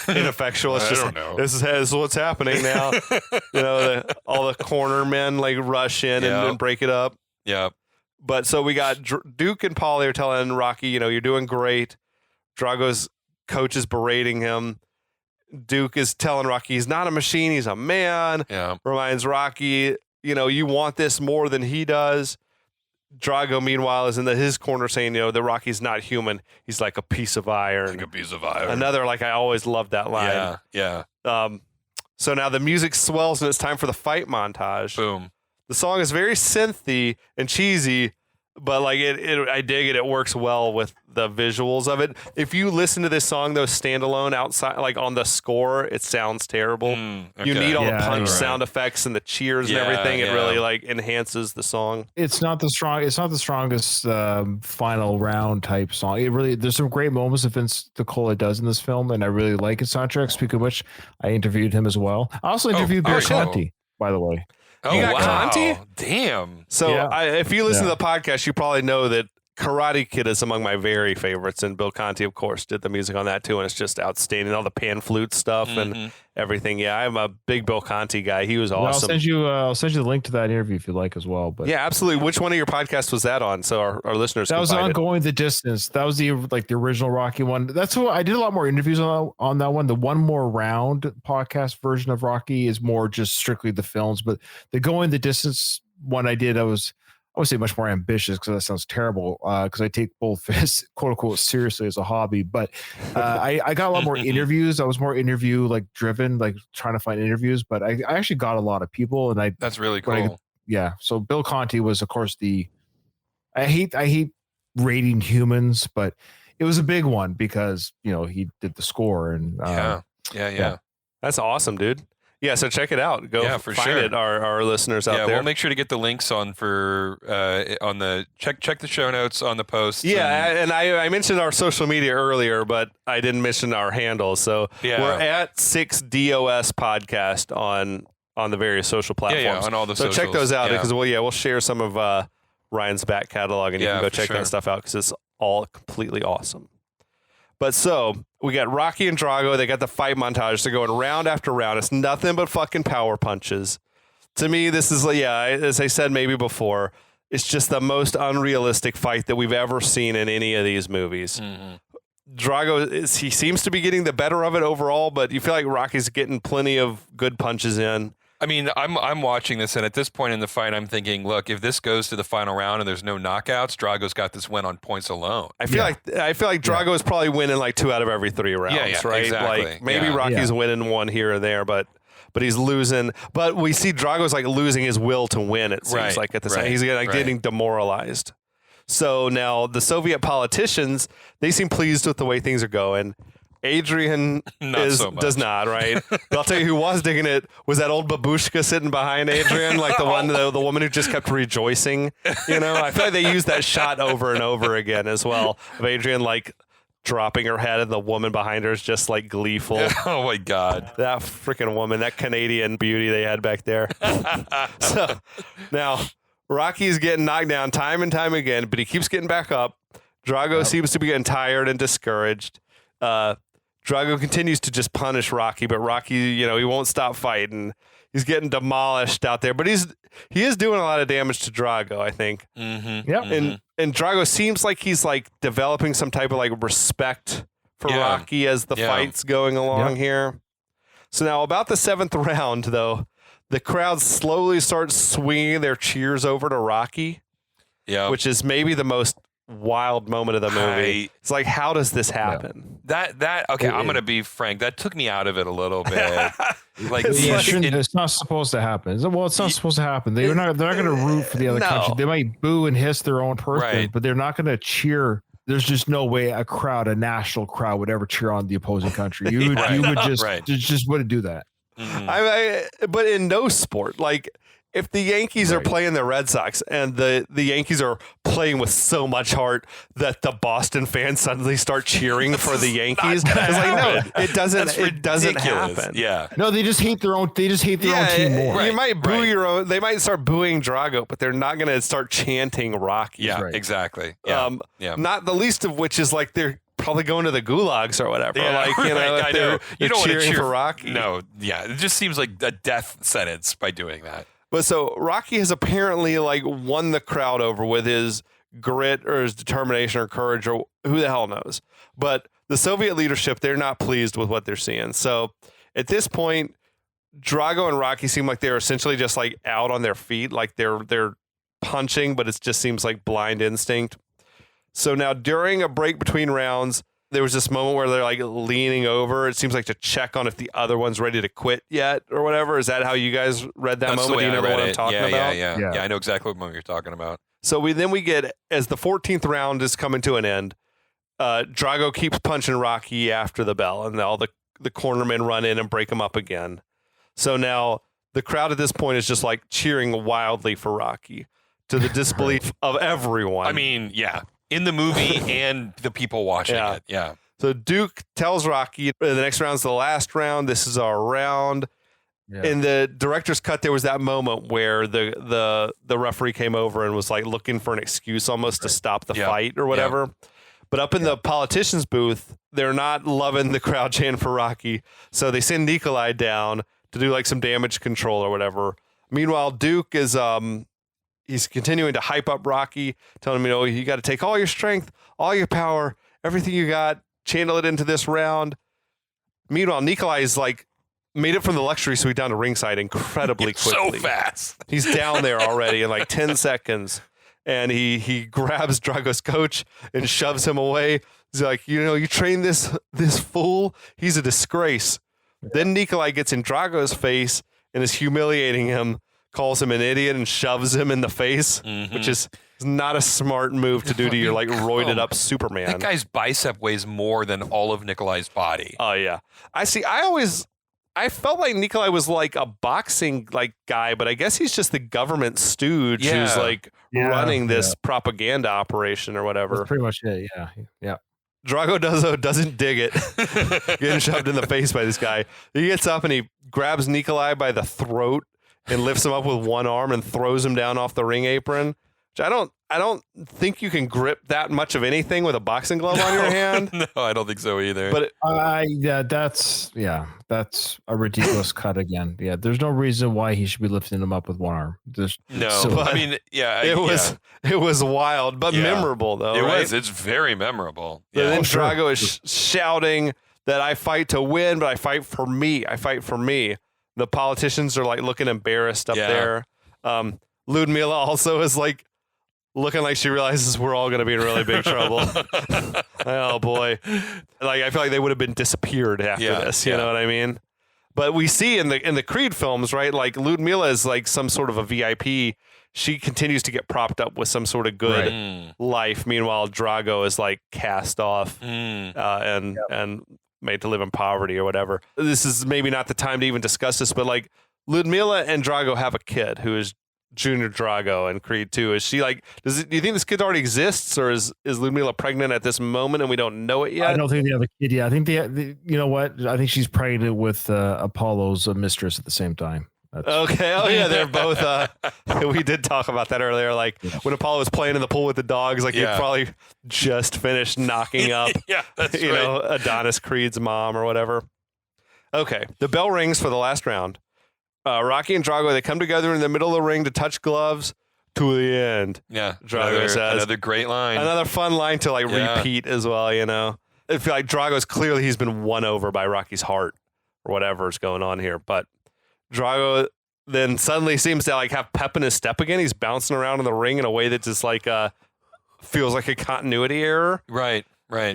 ineffectual. It's this is what's happening now. All the corner men rush in and break it up. Yeah. But so we got Duke and Paulie are telling Rocky, you're doing great. Drago's coach is berating him. Duke is telling Rocky he's not a machine, he's a man. Yeah. Reminds Rocky, you want this more than he does. Drago, meanwhile, is in his corner saying, that Rocky's not human. He's like a piece of iron. Like a piece of iron. Another, I always loved that line. Yeah. So now the music swells and it's time for the fight montage. Boom. The song is very synthy and cheesy, but I dig it. It works well with the visuals of it. If you listen to this song though, standalone outside, on the score, it sounds terrible. Okay. You need all the punch sound effects and the cheers and everything. It really enhances the song. It's not the strongest final round type song. There's some great moments that Vince DiCola does in this film, and I really like his soundtrack. Speaking of which, I interviewed him as well. I also interviewed Bill Conti, by the way. You got Conti? Damn. So if you listen to the podcast, you probably know that Karate Kid is among my very favorites, and Bill Conti, of course, did the music on that too, and it's just outstanding. All the pan flute stuff and everything. Yeah, I'm a big Bill Conti guy. He was awesome. I'll send you the link to that interview if you like as well. But yeah, absolutely. Which one of your podcasts was that on? So our listeners. That was on Going the Distance. That was the original Rocky one. That's what I did a lot more interviews on that one. The One More Round podcast version of Rocky is more just strictly the films, but the Going the Distance one I did, I would say much more ambitious because that sounds terrible. Because I take both quote unquote seriously as a hobby, but I got a lot more interviews. I was more interview driven, trying to find interviews. But I actually got a lot of people, and that's really cool. So Bill Conti was, of course, I hate rating humans, but it was a big one because he did the score and yeah. That's awesome, dude. Yeah, so check it out. Go find it, our listeners out there. We'll make sure to get the links on check the show notes on the post. Yeah, and I mentioned our social media earlier, but I didn't mention our handles. So we're at 6DOS Podcast on on the various social platforms. Yeah, on all the so socials. check those out Yeah. because we'll share some of Ryan's back catalog and you can go for check sure. that stuff out because it's all completely awesome. But so we got Rocky and Drago. They got the fight montage. They're going round after round. It's nothing but fucking power punches. To me, this is as I said maybe before, it's just the most unrealistic fight that we've ever seen in any of these movies. Mhm. Drago he seems to be getting the better of it overall, but you feel like Rocky's getting plenty of good punches in. I mean, I'm watching this, and at this point in the fight, I'm thinking, look, if this goes to the final round and there's no knockouts, Drago's got this win on points alone. I feel like Drago is probably winning like 2 out of every 3 rounds, Yeah, right? exactly. Like maybe Rocky's winning 1 here or there, but he's losing. But we see Drago's like losing his will to win. It seems like at the same, he's like getting demoralized. So now the Soviet politicians, they seem pleased with the way things are going. Adrian does not, right? But I'll tell you who was digging it was that old babushka sitting behind Adrian, like the one, the woman who just kept rejoicing. You know, I feel like they used that shot over and over again as well of Adrian like dropping her head and the woman behind her is just like gleeful. Oh my God. That freaking woman, that Canadian beauty they had back there. So now Rocky's getting knocked down time and time again, but he keeps getting back up. Drago seems to be getting tired and discouraged. Drago continues to just punish Rocky, but Rocky, he won't stop fighting. He's getting demolished out there, but he is doing a lot of damage to Drago, I think. Mm-hmm. Yep. And Drago seems like he's like developing some type of like respect for Rocky as the fight's going along here. So now about the 7th round, though, the crowd slowly starts swinging their cheers over to Rocky, which is maybe the most wild moment of the movie. It's like, how does this happen? Okay, I'm gonna be frank. That took me out of it a little bit. Like it's not supposed to happen. Well, it's not supposed to happen. They're not going to root for the other country. They might boo and hiss their own person, but they're not going to cheer. There's just no way a national crowd would ever cheer on the opposing country. You would just wouldn't do that. Mm-hmm. But in no sport, like if the Yankees are playing the Red Sox and the Yankees are playing with so much heart that the Boston fans suddenly start cheering for the Yankees, it's like, no, it doesn't happen. Yeah. No, they just hate their own team more. You might boo your own. They might start booing Drago, but they're not going to start chanting Rocky. Yeah, exactly. Yeah. Not the least of which is like they're probably going to the gulags or whatever. Yeah, like, I know. You don't want to cheer for Rocky. No, it just seems like a death sentence by doing that. But so Rocky has apparently like won the crowd over with his grit or his determination or courage or who the hell knows. But the Soviet leadership, they're not pleased with what they're seeing. So at this point, Drago and Rocky seem like they're essentially just like out on their feet, like they're punching, but it just seems like blind instinct. So now during a break between rounds, there was this moment where they're like leaning over. It seems like to check on if the other one's ready to quit yet or whatever. Is that how you guys read that moment? Do you know what I'm talking about? Yeah, I know exactly what moment you're talking about. So we get, as the 14th round is coming to an end, Drago keeps punching Rocky after the bell, and all the cornermen run in and break him up again. So now the crowd at this point is just like cheering wildly for Rocky to the disbelief of everyone. I mean, in the movie and the people watching it. Yeah. So Duke tells Rocky, the next round's the last round. This is our round. Yeah. In the director's cut, there was that moment where the referee came over and was like looking for an excuse almost to stop the fight or whatever. But up in the politician's booth, they're not loving the crowd chanting for Rocky. So they send Nikolai down to do like some damage control or whatever. Meanwhile, Duke is he's continuing to hype up Rocky, telling him, you got to take all your strength, all your power, everything you got, channel it into this round. Meanwhile, Nikolai is like made it from the luxury suite down to ringside incredibly quickly. So fast. He's down there already in like 10 seconds. And he grabs Drago's coach and shoves him away. He's like, you train this fool? He's a disgrace. Then Nikolai gets in Drago's face and is humiliating him, calls him an idiot and shoves him in the face, which is not a smart move to do to your like roided up Superman. That guy's bicep weighs more than all of Nikolai's body. Oh yeah. I felt like Nikolai was like a boxing like guy, but I guess he's just the government stooge who's like running this propaganda operation or whatever. That's pretty much it. Yeah. Drago doesn't dig it, getting shoved in the face by this guy. He gets up and he grabs Nikolai by the throat and lifts him up with one arm and throws him down off the ring apron. Which I don't think you can grip that much of anything with a boxing glove on your hand. No, I don't think so either. But that's a ridiculous cut again. Yeah, there's no reason why he should be lifting him up with one arm. I mean, yeah, it was wild, but memorable though. It's very memorable. Yeah. Then Drago is shouting that I fight to win, but I fight for me. I fight for me. The politicians are like looking embarrassed up there. Ludmilla also is like looking like she realizes we're all going to be in really big trouble. Oh boy. Like I feel like they would have been disappeared after this, you know what I mean? But we see in the Creed films, right? Like Ludmilla is like some sort of a VIP. She continues to get propped up with some sort of good life. Meanwhile, Drago is like cast off and made to live in poverty or whatever. This is maybe not the time to even discuss this, but like Ludmilla and Drago have a kid who is Junior Drago in Creed 2. Is she like, do you think this kid already exists, or is Ludmilla pregnant at this moment and we don't know it yet? I don't think they have a kid yet. I think you know what? I think she's pregnant with Apollo's mistress at the same time. Okay. Oh yeah, they're both. We did talk about that earlier. Like when Apollo was playing in the pool with the dogs, like he probably just finished knocking up, you know, Adonis Creed's mom or whatever. Okay, the bell rings for the last round. Rocky and Drago, they come together in the middle of the ring to touch gloves to the end. Yeah, Drago says another great line, another fun line to like repeat as well. You know, I feel like Drago's clearly he's been won over by Rocky's heart or whatever's going on here, but Drago then suddenly seems to like have pep in his step again. He's bouncing around in the ring in a way that just like feels like a continuity error. Right.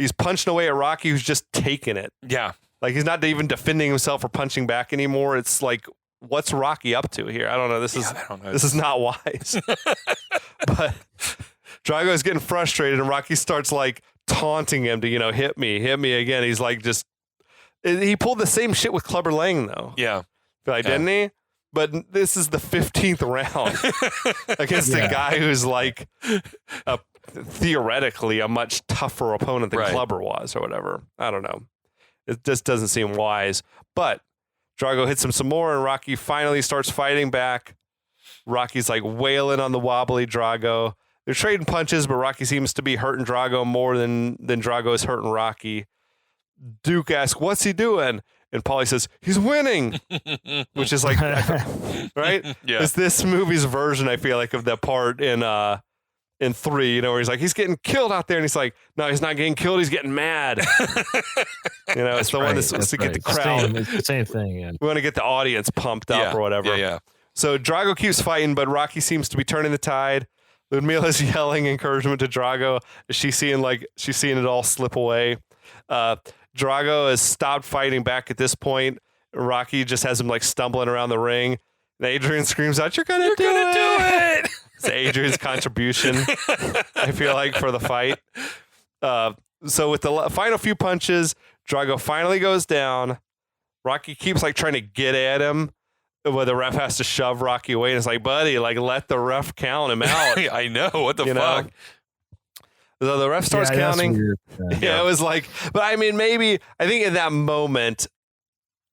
He's punching away at Rocky, who's just taking it. Yeah. Like he's not even defending himself or punching back anymore. It's like, what's Rocky up to here? I don't know. This is not wise. But Drago's getting frustrated and Rocky starts like taunting him to, you know, hit me again. He's like he pulled the same shit with Clubber Lang though. Yeah. Like, didn't he? But this is the 15th round against a guy who's like theoretically a much tougher opponent than Clubber was or whatever. I don't know. It just doesn't seem wise. But Drago hits him some more and Rocky finally starts fighting back. Rocky's like wailing on the wobbly Drago. They're trading punches, but Rocky seems to be hurting Drago more than Drago is hurting Rocky. Duke asks, what's he doing? And Paulie says, he's winning, which is like, right? Yeah. It's this movie's version, I feel like, of that part in 3, you know, where he's like, he's getting killed out there. And he's like, no, he's not getting killed. He's getting mad. You know, it's the one that's supposed to get the crowd. It's the same thing. Yeah. We want to get the audience pumped up or whatever. Yeah. So Drago keeps fighting, but Rocky seems to be turning the tide. Ludmilla's yelling encouragement to Drago. She's seeing it all slip away. Drago has stopped fighting back at this point. Rocky just has him like stumbling around the ring. And Adrian screams out, You're gonna do it! It's Adrian's contribution, I feel like, for the fight. So with the final few punches, Drago finally goes down. Rocky keeps like trying to get at him, but the ref has to shove Rocky away. And it's like, buddy, like let the ref count him out. I know. What the fuck? Know? So the ref starts counting. It was like, but I mean, I think in that moment,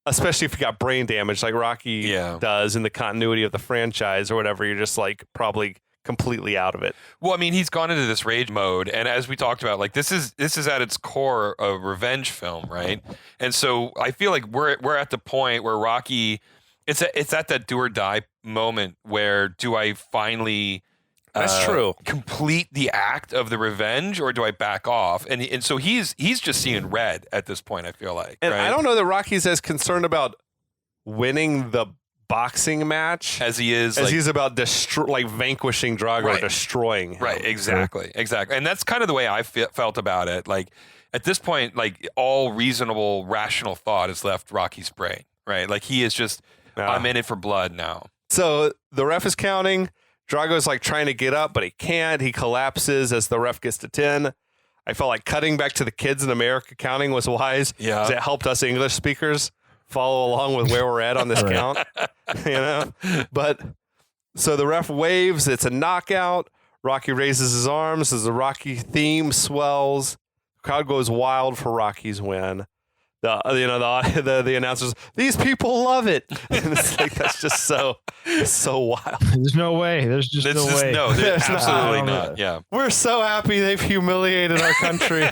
especially if you got brain damage like Rocky does in the continuity of the franchise or whatever, you're just like probably completely out of it. Well, I mean, he's gone into this rage mode, and as we talked about, like this is at its core a revenge film, right? And so I feel like we're at the point where Rocky, it's at that do or die moment where do I finally That's true. Complete the act of the revenge, or do I back off? And so he's just seeing red at this point, I feel like. And right? I don't know that Rocky's as concerned about winning the boxing match as he is, he's about vanquishing Drago, destroying him. Right, exactly. And that's kind of the way I felt about it. Like at this point, like all reasonable, rational thought has left Rocky's brain, right? Like he is just, I'm in it for blood now. So the ref is counting. Drago's like trying to get up, but he can't. He collapses as the ref gets to 10. I felt like cutting back to the kids in America counting was wise. Yeah. It helped us English speakers follow along with where we're at on this count. You know? But so the ref waves. It's a knockout. Rocky raises his arms as the Rocky theme swells. crowd goes wild for Rocky's win. The announcers, these people love it. And it's like, that's just so wild. There's no way. There's no way. No, there's absolutely not. Yeah. We're so happy they've humiliated our country.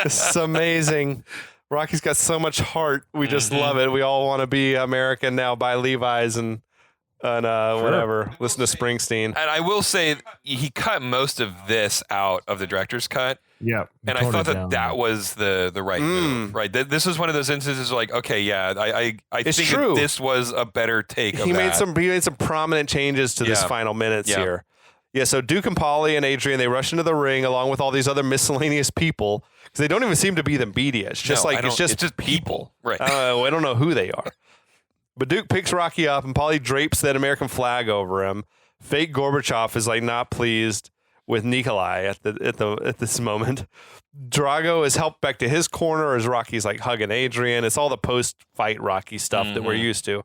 It's amazing. Rocky's got so much heart. We just love it. We all want to be American now, buy Levi's and whatever. Listen to Springsteen. And I will say he cut most of this out of the director's cut. Yeah. And I thought that was the right move, right? This was one of those instances like, okay, yeah, I think true. this was a better take of He that. made some prominent changes to this final minutes here. Yeah, so Duke and Polly and Adrian, they rush into the ring along with all these other miscellaneous people because they don't even seem to be the media. It's just it's just people. Right. I don't know who they are. But Duke picks Rocky up and Polly drapes that American flag over him. Fake Gorbachev is like not pleased with Nikolai at this moment. Drago is helped back to his corner as Rocky's like hugging Adrian. It's all the post-fight Rocky stuff that we're used to.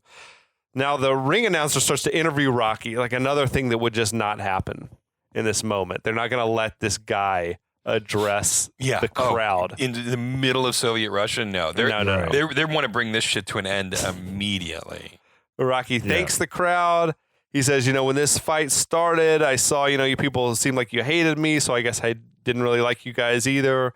Now the ring announcer starts to interview Rocky, like another thing that would just not happen in this moment. They're not going to let this guy address the crowd in the middle of Soviet Russia. No, they want to bring this shit to an end immediately. Rocky thanks the crowd. He says, when this fight started, I saw, you people seemed like you hated me, so I guess I didn't really like you guys either.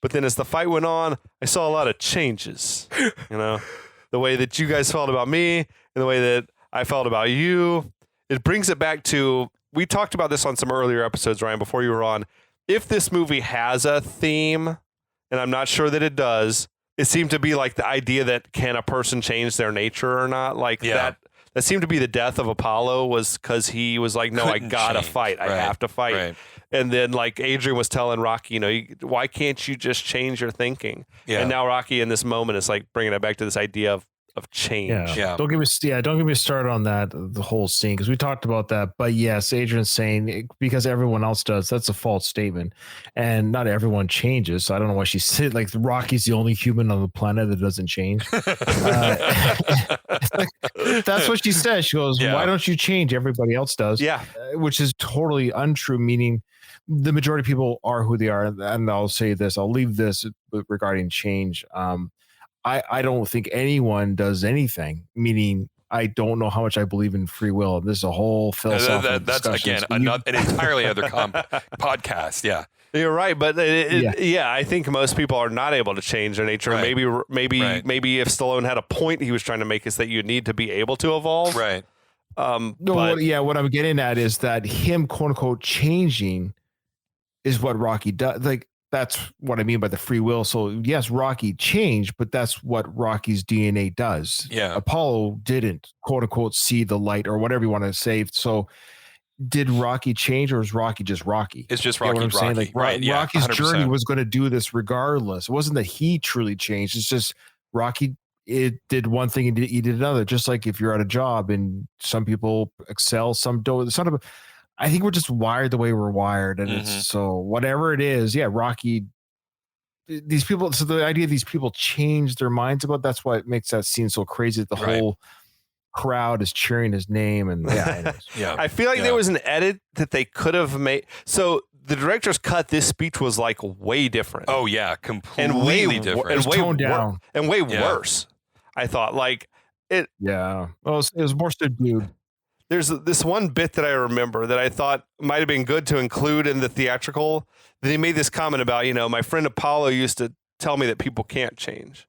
But then as the fight went on, I saw a lot of changes. The way that you guys felt about me and the way that I felt about you. It brings it back to, we talked about this on some earlier episodes, Ryan, before you were on. If this movie has a theme, and I'm not sure that it does, it seemed to be like the idea that can a person change their nature or not? Like that seemed to be the death of Apollo was because he was like, no, I gotta fight. I have to fight. Right. And then like Adrian was telling Rocky, why can't you just change your thinking? Yeah. And now Rocky in this moment is like bringing it back to this idea of change. Yeah. Don't get me started on that, the whole scene, because we talked about that. But yes, Adrian's saying because everyone else does, that's a false statement. And not everyone changes. So I don't know why she said like Rocky's the only human on the planet that doesn't change. That's what she says. She goes, why don't you change? Everybody else does. Yeah. Which is totally untrue, meaning the majority of people are who they are. And I'll say this, I'll leave this regarding change. I don't think anyone does anything, meaning I don't know how much I believe in free will. This is a whole philosophical That's again an entirely other podcast. Yeah, you're right, but I think most people are not able to change their nature. Right. Maybe if Stallone had a point he was trying to make is that you need to be able to evolve. Right. What I'm getting at is that him quote unquote changing is what Rocky does. Like, that's what I mean by the free will. So yes, Rocky changed, but that's what Rocky's DNA does. Yeah. Apollo didn't quote unquote see the light or whatever you want to say. So did Rocky change or is Rocky just Rocky? It's just Rocky. You know what I'm saying? Like, right. Yeah, Rocky's 100%. Journey was going to do this regardless. It wasn't that he truly changed. It's just Rocky did one thing and he did another. Just like if you're at a job and some people excel, some don't. I think we're just wired the way we're wired. And it's so whatever it is. Yeah. Rocky, these people. So the idea of these people change their minds about, that's what makes that scene so crazy. That the whole crowd is cheering his name. And I feel like there was an edit that they could have made. So the director's cut, this speech was like way different. Oh yeah. Completely different. And way toned down. And way worse. I thought like it. Yeah. Well, it was more subdued. There's this one bit that I remember that I thought might have been good to include in the theatrical. That he made this comment about, my friend Apollo used to tell me that people can't change.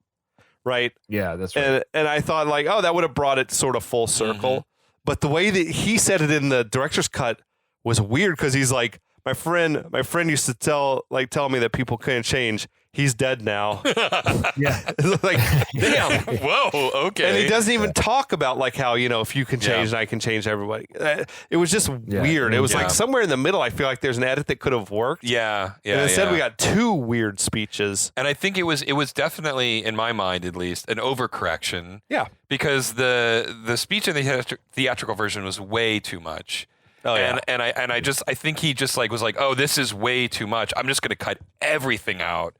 Right. Yeah, that's right. And I thought like, that would have brought it sort of full circle. But the way that he said it in the director's cut was weird because he's like, my friend used to tell me that people couldn't change. He's dead now. Yeah. Like, damn. Whoa. Okay. And he doesn't even talk about like how, if you can change and I can change everybody. It was just weird. It was like somewhere in the middle. I feel like there's an edit that could have worked. Yeah. And instead we got two weird speeches. And I think it was definitely, in my mind at least, an overcorrection. Yeah. Because the speech in the theatrical version was way too much. Oh, yeah. And I think he just like was like, oh, this is way too much. I'm just going to cut everything out.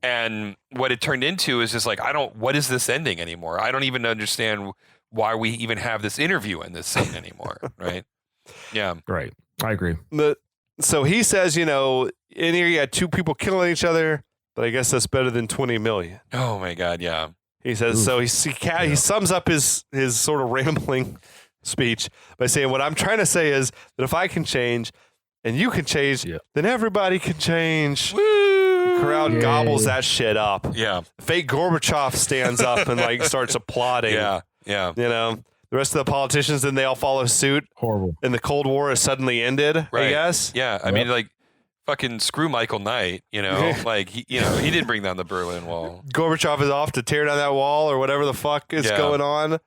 And what it turned into is just like, what is this ending anymore? I don't even understand why we even have this interview in this scene anymore. Right. Yeah. Right. I agree. So he says, in here you had two people killing each other. but I guess that's better than 20 million. Oh my God, yeah. He says, Oof. so he sums up his sort of rambling speech by saying, what I'm trying to say is that if I can change and you can change, then everybody can change. Woo! The crowd gobbles that shit up. Yeah. Fake Gorbachev stands up and like starts applauding. Yeah. You know, the rest of the politicians, then they all follow suit. Horrible. And the Cold War has suddenly ended, Right. I guess. Yeah. I mean, like, fucking screw Michael Knight, you know, like, he didn't bring down the Berlin Wall. Gorbachev is off to tear down that wall or whatever the fuck is going on.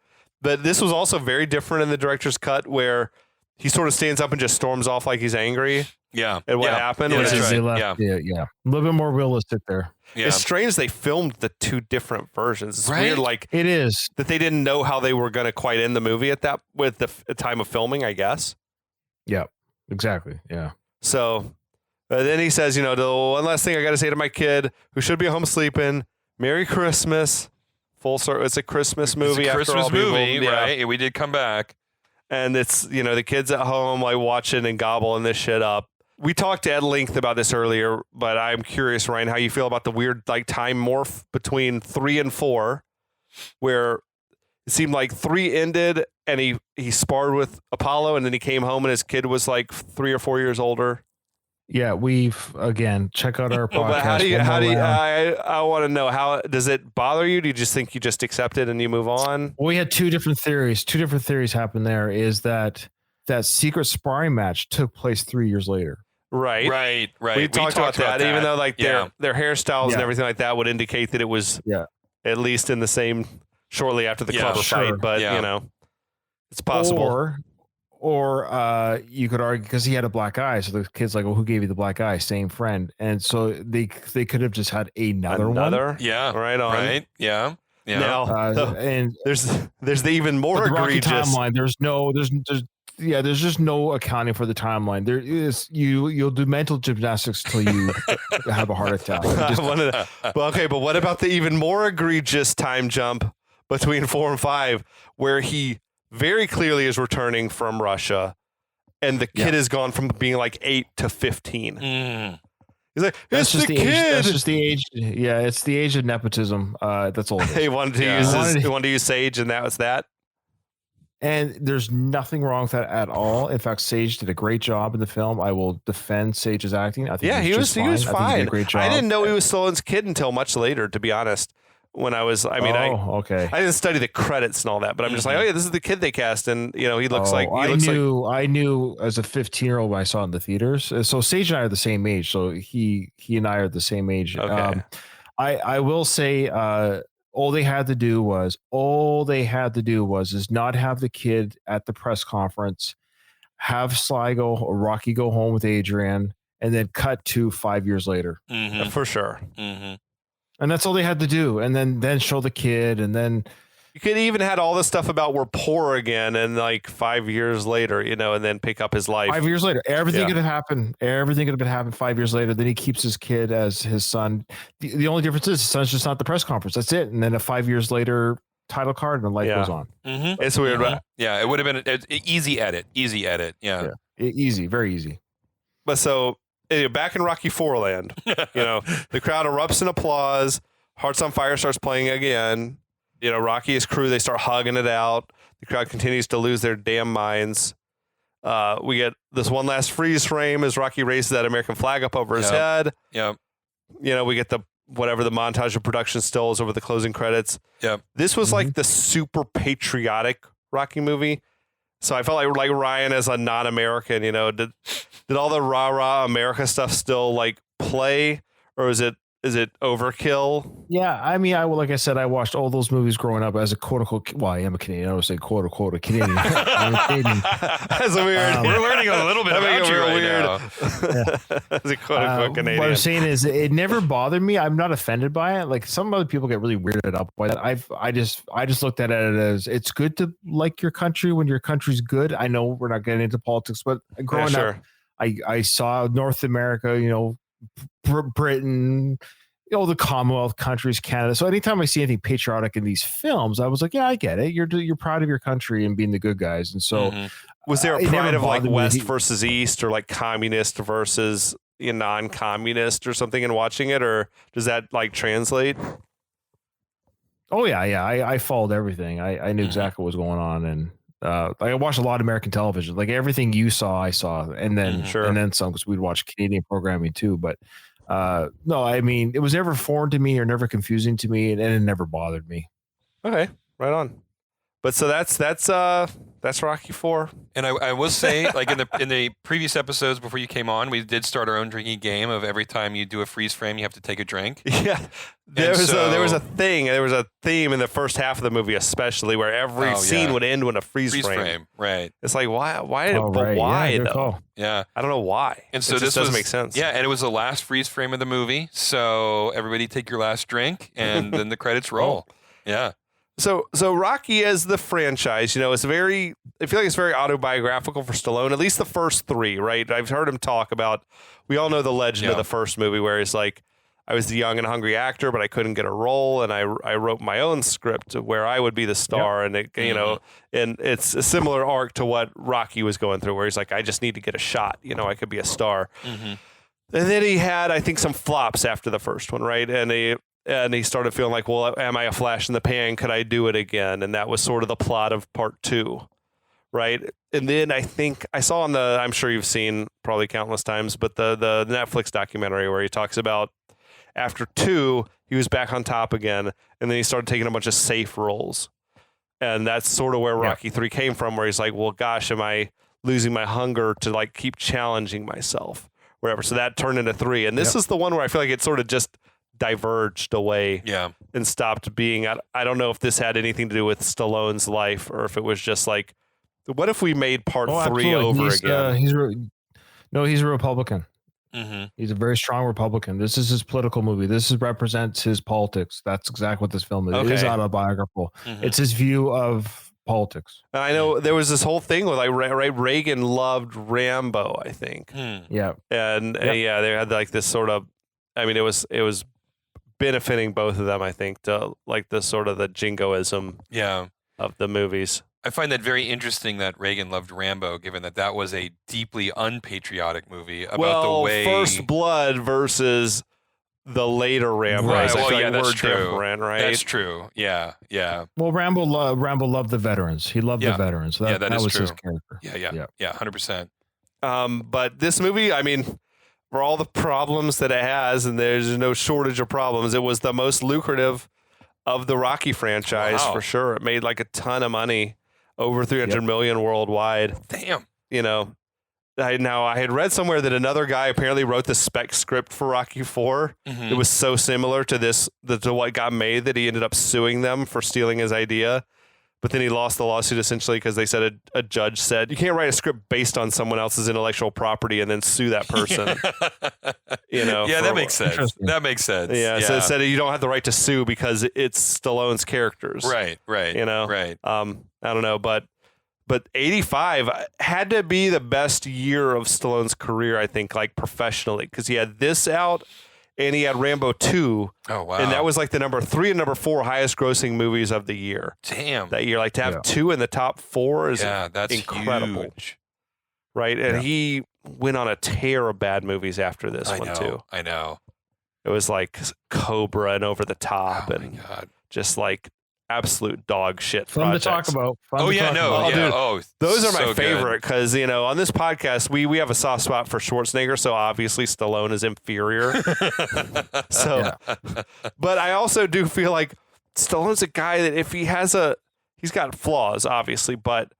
But this was also very different in the director's cut where he sort of stands up and just storms off like he's angry. Yeah. At what happened. Yeah, which that's is, right. Yeah. A little bit more realistic there. Yeah. It's strange they filmed the two different versions. It's Right? weird, like It is. that they didn't know how they were going to quite end the movie at that with the time of filming, I guess. Yeah, exactly. Yeah. So then he says, you know, the one last thing I got to say to my kid who should be home sleeping, Merry Christmas. Full circle. It's a Christmas movie. It's a after Christmas all, people. movie, right? We did come back. And it's, you know, the kids at home like watching and gobbling this shit up. We talked at length about this earlier, but I'm curious, Ryan, how you feel about the weird like time morph between 3 and 4, where it seemed like 3 ended and he sparred with Apollo and then he came home and his kid was like 3 or 4 years older. Yeah, we've again check out our podcast. But how do you I want to know, how does it bother you? Do you just think you just accept it and you move on? Well, we had two different theories. Two different theories happened there. Is that secret sparring match took place 3 years later? Right. We talked about that, even though like their hairstyles and everything like that would indicate that it was at least in the same shortly after the Clubber fight. But you know, it's possible. Or you could argue because he had a black eye, so the kid's like, "Well, who gave you the black eye?" Same friend, and so they could have just had another one. Yeah, right on. Right, yeah. Now, and there's the even more egregious timeline. There's just no accounting for the timeline. There is you'll do mental gymnastics till you have a heart attack. But what about the even more egregious time jump between 4 and 5, where he very clearly is returning from Russia, and the kid has gone from being like 8 to 15. He's like, it's the kid. That's just the age. Yeah, it's the age of nepotism. That's all. He wanted to use Sage, and that was that. And there's nothing wrong with that at all. In fact, Sage did a great job in the film. I will defend Sage's acting. I think he was fine. He did a great job. I didn't know he was Stallone's kid until much later, to be honest. When I was, I didn't study the credits and all that, but I'm just like, oh yeah, this is the kid they cast, and you know, he looks like. I knew as a 15-year-old when I saw it in the theaters. So Sage and I are the same age, so he and I are the same age. Okay. I will say, all they had to do was not have the kid at the press conference, have Rocky go home with Adrian, and then cut to 5 years later. For sure. And that's all they had to do. And then show the kid. And then you could even had all this stuff about we're poor again. And like 5 years later, you know, and then pick up his life. 5 years later, everything could have happened. Everything could have happened 5 years later. Then he keeps his kid as his son. The only difference is his son's just not at the press conference. That's it. And then 5 years later, title card and the life goes on. It's weird. Yeah, it would have been an easy edit. Yeah. Easy, very easy. But so back in Rocky IV land, you know, the crowd erupts in applause. Hearts on Fire starts playing again. You know, Rocky and his crew, they start hugging it out. The crowd continues to lose their damn minds. We get this one last freeze frame as Rocky raises that American flag up over his head. Yeah. You know, we get the montage of production stills over the closing credits. Yeah. This was like the super patriotic Rocky movie. So I felt like Ryan as a non-American, you know, did all the rah-rah America stuff still like play, or is it overkill? Yeah, I mean, like I said, I watched all those movies growing up as a quote-unquote. Well, I am a Canadian. I would say quote-unquote a Canadian. I'm a Canadian. That's weird. We're learning a little bit about you right now. As a quote-unquote Canadian. What I'm saying is, it never bothered me. I'm not offended by it. Like some other people get really weirded up by that. I just looked at it as it's good to like your country when your country's good. I know we're not getting into politics, but growing up, I saw North America, you know, Britain, you know, the Commonwealth countries, Canada. So anytime I see anything patriotic in these films, I was like, yeah, I get it. You're proud of your country and being the good guys. And so was there a pride of like West versus East, or like communist versus non-communist or something in watching it, or does that like translate? Oh yeah. I followed everything. I knew exactly what was going on, and I watched a lot of American television. Like everything you saw, I saw, and then and then some, because we'd watch Canadian programming too. But no, I mean, it was never foreign to me or never confusing to me, and it never bothered me. Okay, right on. But so that's Rocky IV. And I will say, like in the previous episodes before you came on, we did start our own drinking game of every time you do a freeze frame, you have to take a drink. Yeah, there was a theme in the first half of the movie, especially where every scene would end with a freeze frame. Right? It's like why Yeah, though? call. Yeah, I don't know why. And so this doesn't make sense. Yeah, and it was the last freeze frame of the movie. So everybody take your last drink, and then the credits roll. Yeah. So Rocky as the franchise, I feel like it's very autobiographical for Stallone, at least the first three, right? I've heard him talk about, we all know the legend of the first movie where he's like, I was the young and hungry actor, but I couldn't get a role. And I wrote my own script where I would be the star. And it, and it's a similar arc to what Rocky was going through, where he's like, I just need to get a shot. I could be a star. Mm-hmm. And then he had, I think, some flops after the first one, right? And he started feeling like, well, am I a flash in the pan? Could I do it again? And that was sort of the plot of part 2, right? And then I think I saw I'm sure you've seen probably countless times, but the Netflix documentary where he talks about after 2, he was back on top again, and then he started taking a bunch of safe roles. And that's sort of where Rocky 3 came from, where he's like, well, gosh, am I losing my hunger to like keep challenging myself, whatever. So that turned into 3. And this is the one where I feel like it sort of just diverged away and stopped being. I don't know if this had anything to do with Stallone's life or if it was just like, what if we made part 3 over again? He's a Republican. Mm-hmm. He's a very strong Republican. This is his political movie. This represents his politics. That's exactly what this film is. Okay. It is autobiographical. Mm-hmm. It's his view of politics. And I know there was this whole thing with like Reagan loved Rambo, I think. Yeah. And they had like this sort of, I mean, it was benefiting both of them, I think, to like the sort of the jingoism of the movies. I find that very interesting that Reagan loved Rambo, given that was a deeply unpatriotic movie about the way First Blood versus the later Rambo. Right. That's true. Different, right? That's true. Yeah. Well, Rambo loved the veterans. He loved the veterans. So that was true. His character. Yeah. 100%. But this movie, I mean, for all the problems that it has, and there's no shortage of problems, it was the most lucrative of the Rocky franchise for sure. It made like a ton of money, over 300 million worldwide. Damn. I had read somewhere that another guy apparently wrote the spec script for Rocky IV. Mm-hmm. It was so similar to what got made that he ended up suing them for stealing his idea. But then he lost the lawsuit essentially because they said a judge said, you can't write a script based on someone else's intellectual property and then sue that person. That makes sense. That makes sense. Yeah. So it said you don't have the right to sue because it's Stallone's characters. Right. Right. I don't know, but 85 had to be the best year of Stallone's career, I think, like professionally, because he had this out. And he had Rambo 2. Oh, wow. And that was like the number 3 and number 4 highest grossing movies of the year. Damn. That year. Like to have 2 in the top 4 is that's incredible. Huge. Right? And he went on a tear of bad movies after this one, too. I know. It was like Cobra and Over the Top and just like absolute dog shit fun projects. To talk about. Those are my favorite because on this podcast we have a soft spot for Schwarzenegger, so obviously Stallone is inferior. But I also do feel like Stallone's a guy that if he's got flaws obviously, but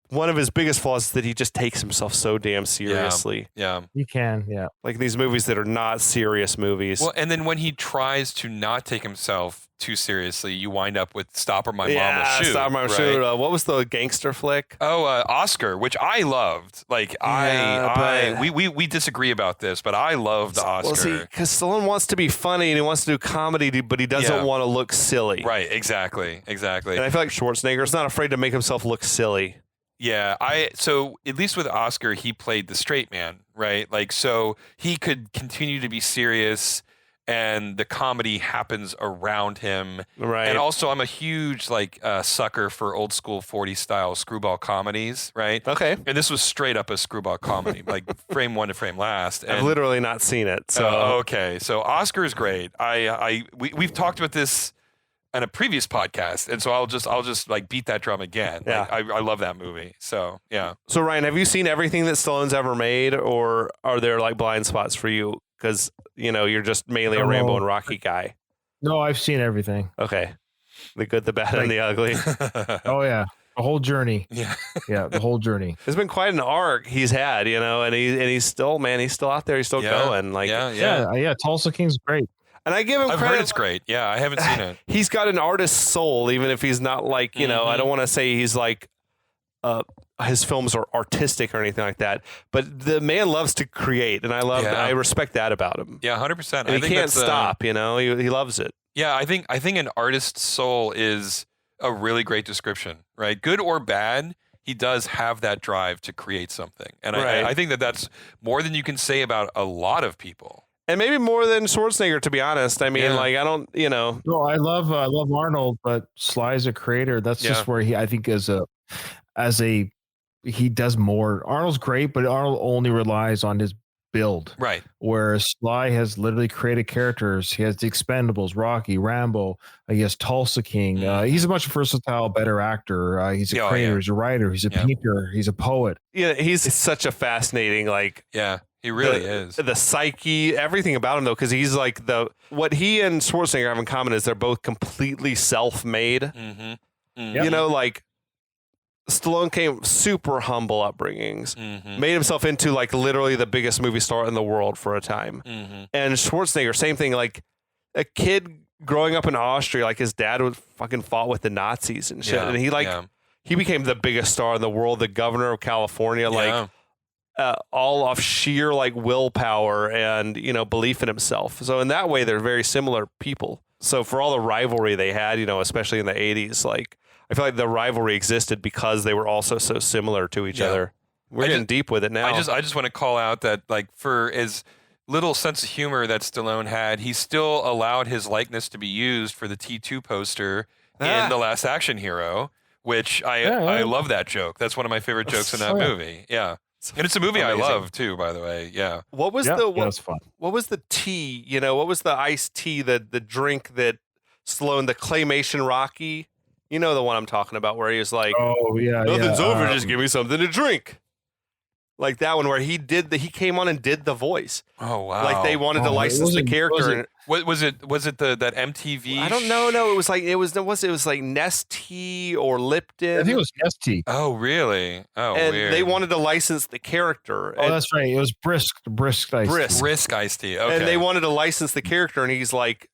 one of his biggest flaws is that he just takes himself so damn seriously. Yeah. You can, like these movies that are not serious movies. Well, and then when he tries to not take himself too seriously, you wind up with Stop or My Mom Will Shoot. Stop or My Mom Will Shoot. What was the gangster flick? Oscar, which I loved. Like we disagree about this, but I loved Oscar. Well, see, because Stallone wants to be funny and he wants to do comedy, but he doesn't want to look silly. Right, exactly. And I feel like Schwarzenegger's not afraid to make himself look silly. Yeah, so at least with Oscar, he played the straight man, right? Like, so he could continue to be serious and the comedy happens around him. Right. And also, I'm a huge sucker for old school 40s style screwball comedies, right? Okay. And this was straight up a screwball comedy, like frame one to frame last. And, I've literally not seen it. So okay, so Oscar's great. We've talked about this on a previous podcast, and so I'll just like beat that drum again. Yeah. Like, I love that movie. So yeah. So Ryan, have you seen everything that Stallone's ever made, or are there like blind spots for you? Because you're just mainly a Rambo and Rocky guy. No, I've seen everything. Okay, the good, the bad, and the ugly. Oh yeah, the whole journey. Yeah. Yeah, the whole journey. It's been quite an arc he's had, and he's still out there. He's still going. Like Yeah. Tulsa King's great. And I give him I've credit. heard it's great. Yeah, I haven't seen it. He's got an artist's soul, even if he's not like, I don't want to say he's like, his films are artistic or anything like that. But the man loves to create, and I respect that about him. Yeah, 100%. And he can't stop, he loves it. Yeah, I think an artist's soul is a really great description, right? Good or bad, he does have that drive to create something. And I think that's more than you can say about a lot of people. And maybe more than Schwarzenegger, to be honest. I mean, I don't, No, I love Arnold, but Sly is a creator. That's just where I think he does more. Arnold's great, but Arnold only relies on his build. Right. Whereas Sly has literally created characters. He has the Expendables, Rocky, Rambo. He has Tulsa King. He's a much versatile, better actor. He's a creator. He's a writer. He's a painter. He's a poet. Yeah, he's such a fascinating, he really is. The psyche, everything about him, though, because he's like what he and Schwarzenegger have in common is they're both completely self-made. Mm-hmm. Mm-hmm. Stallone came super humble upbringings, made himself into literally the biggest movie star in the world for a time. And Schwarzenegger, same thing, like a kid growing up in Austria, his dad would fucking fought with the Nazis and shit. And he became the biggest star in the world, the governor of California, all off sheer willpower and belief in himself. So in that way, they're very similar people. So for all the rivalry they had, especially in the 80s, I feel like the rivalry existed because they were also so similar to each other. We're getting deep with it now. I just want to call out that for as little sense of humor that Stallone had, he still allowed his likeness to be used for the T2 poster in The Last Action Hero, which I love that joke. That's one of my favorite jokes in that movie. Yeah. And it's a movie I love too, by the way. Yeah. What was fun. What was the tea? What was the iced tea? The drink that Stallone, the claymation Rocky. You know the one I'm talking about, where he was like, "Oh yeah, nothing's over. Just give me something to drink." Like that one, where he came on and did the voice. Oh wow! Like they wanted to license the character. Was it that MTV? I don't know. No, it was like Nestea or Lipton. I think it was Nestea. Oh really? Oh, and weird. They wanted to license the character. Oh, that's right. It was Brisk iced tea. Okay. And they wanted to license the character, and he's like,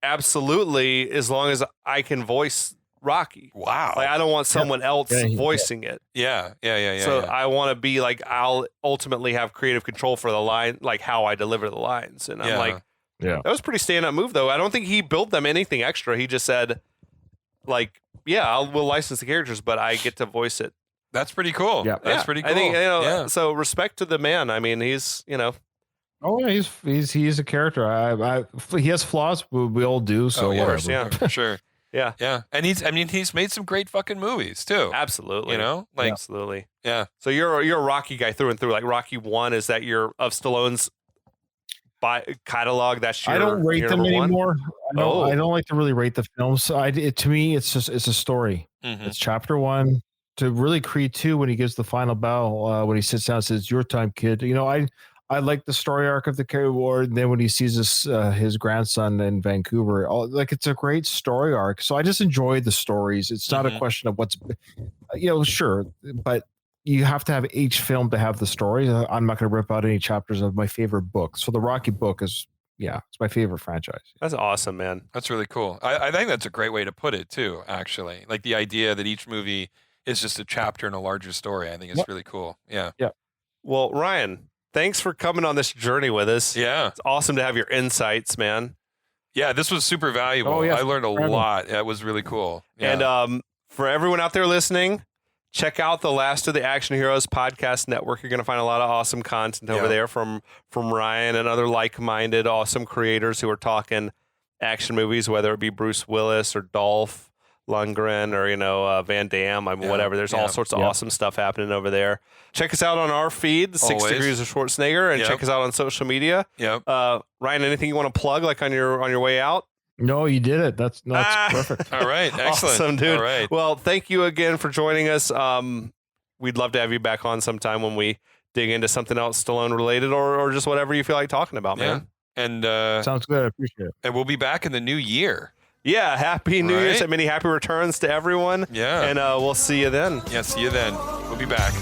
absolutely, as long as I can voice Rocky. Wow. I don't want someone else voicing it. Yeah. So I want to be I'll ultimately have creative control for the line, how I deliver the lines. And I'm that was a pretty stand-up move, though. I don't think he built them anything extra. He just said, we'll license the characters, but I get to voice it. That's pretty cool. Yeah. That's pretty cool. I think, so respect to the man. I mean, he's, Oh yeah, he's a character. He has flaws, but we all do. So whatever. Yeah, for sure. Yeah. And he's made some great fucking movies too. Absolutely. Absolutely. Yeah. So you're a Rocky guy through and through. Rocky 1, is that of Stallone's catalog? That's your, I don't rate them anymore. I don't like to really rate the films. To me, it's a story. Mm-hmm. It's chapter 1 to really Creed 2 when he gives the final bell, when he sits down and says, "Your time, kid." I like the story arc of the Kerry War. And then when he sees his grandson in Vancouver, it's a great story arc. So I just enjoy the stories. It's not a question of what's, sure, but you have to have each film to have the story. I'm not going to rip out any chapters of my favorite book. So the Rocky book is, it's my favorite franchise. That's awesome, man. That's really cool. I think that's a great way to put it too, actually. Like the idea that each movie is just a chapter in a larger story. I think it's really cool. Yeah. Yeah. Well, Ryan, thanks for coming on this journey with us. Yeah. It's awesome to have your insights, man. Yeah, this was super valuable. I learned a lot. It was really cool. Yeah. And for everyone out there listening, check out the Last of the Action Heroes podcast network. You're going to find a lot of awesome content over there from Ryan and other like-minded, awesome creators who are talking action movies, whether it be Bruce Willis or Dolph Lundgren or, Van Damme, whatever. There's all sorts of awesome stuff happening over there. Check us out on our feed, 6 Degrees of Schwarzenegger, and check us out on social media. Yep. Ryan, anything you want to plug, like on your way out? No, you did it. That's perfect. All right. Excellent. Awesome, dude. All right. Well, thank you again for joining us. We'd love to have you back on sometime when we dig into something else Stallone related or just whatever you feel like talking about, man. And sounds good. I appreciate it. And we'll be back in the new year. Yeah. Happy New Year's. Many happy returns to everyone. Yeah. And we'll see you then. Yeah. See you then. We'll be back.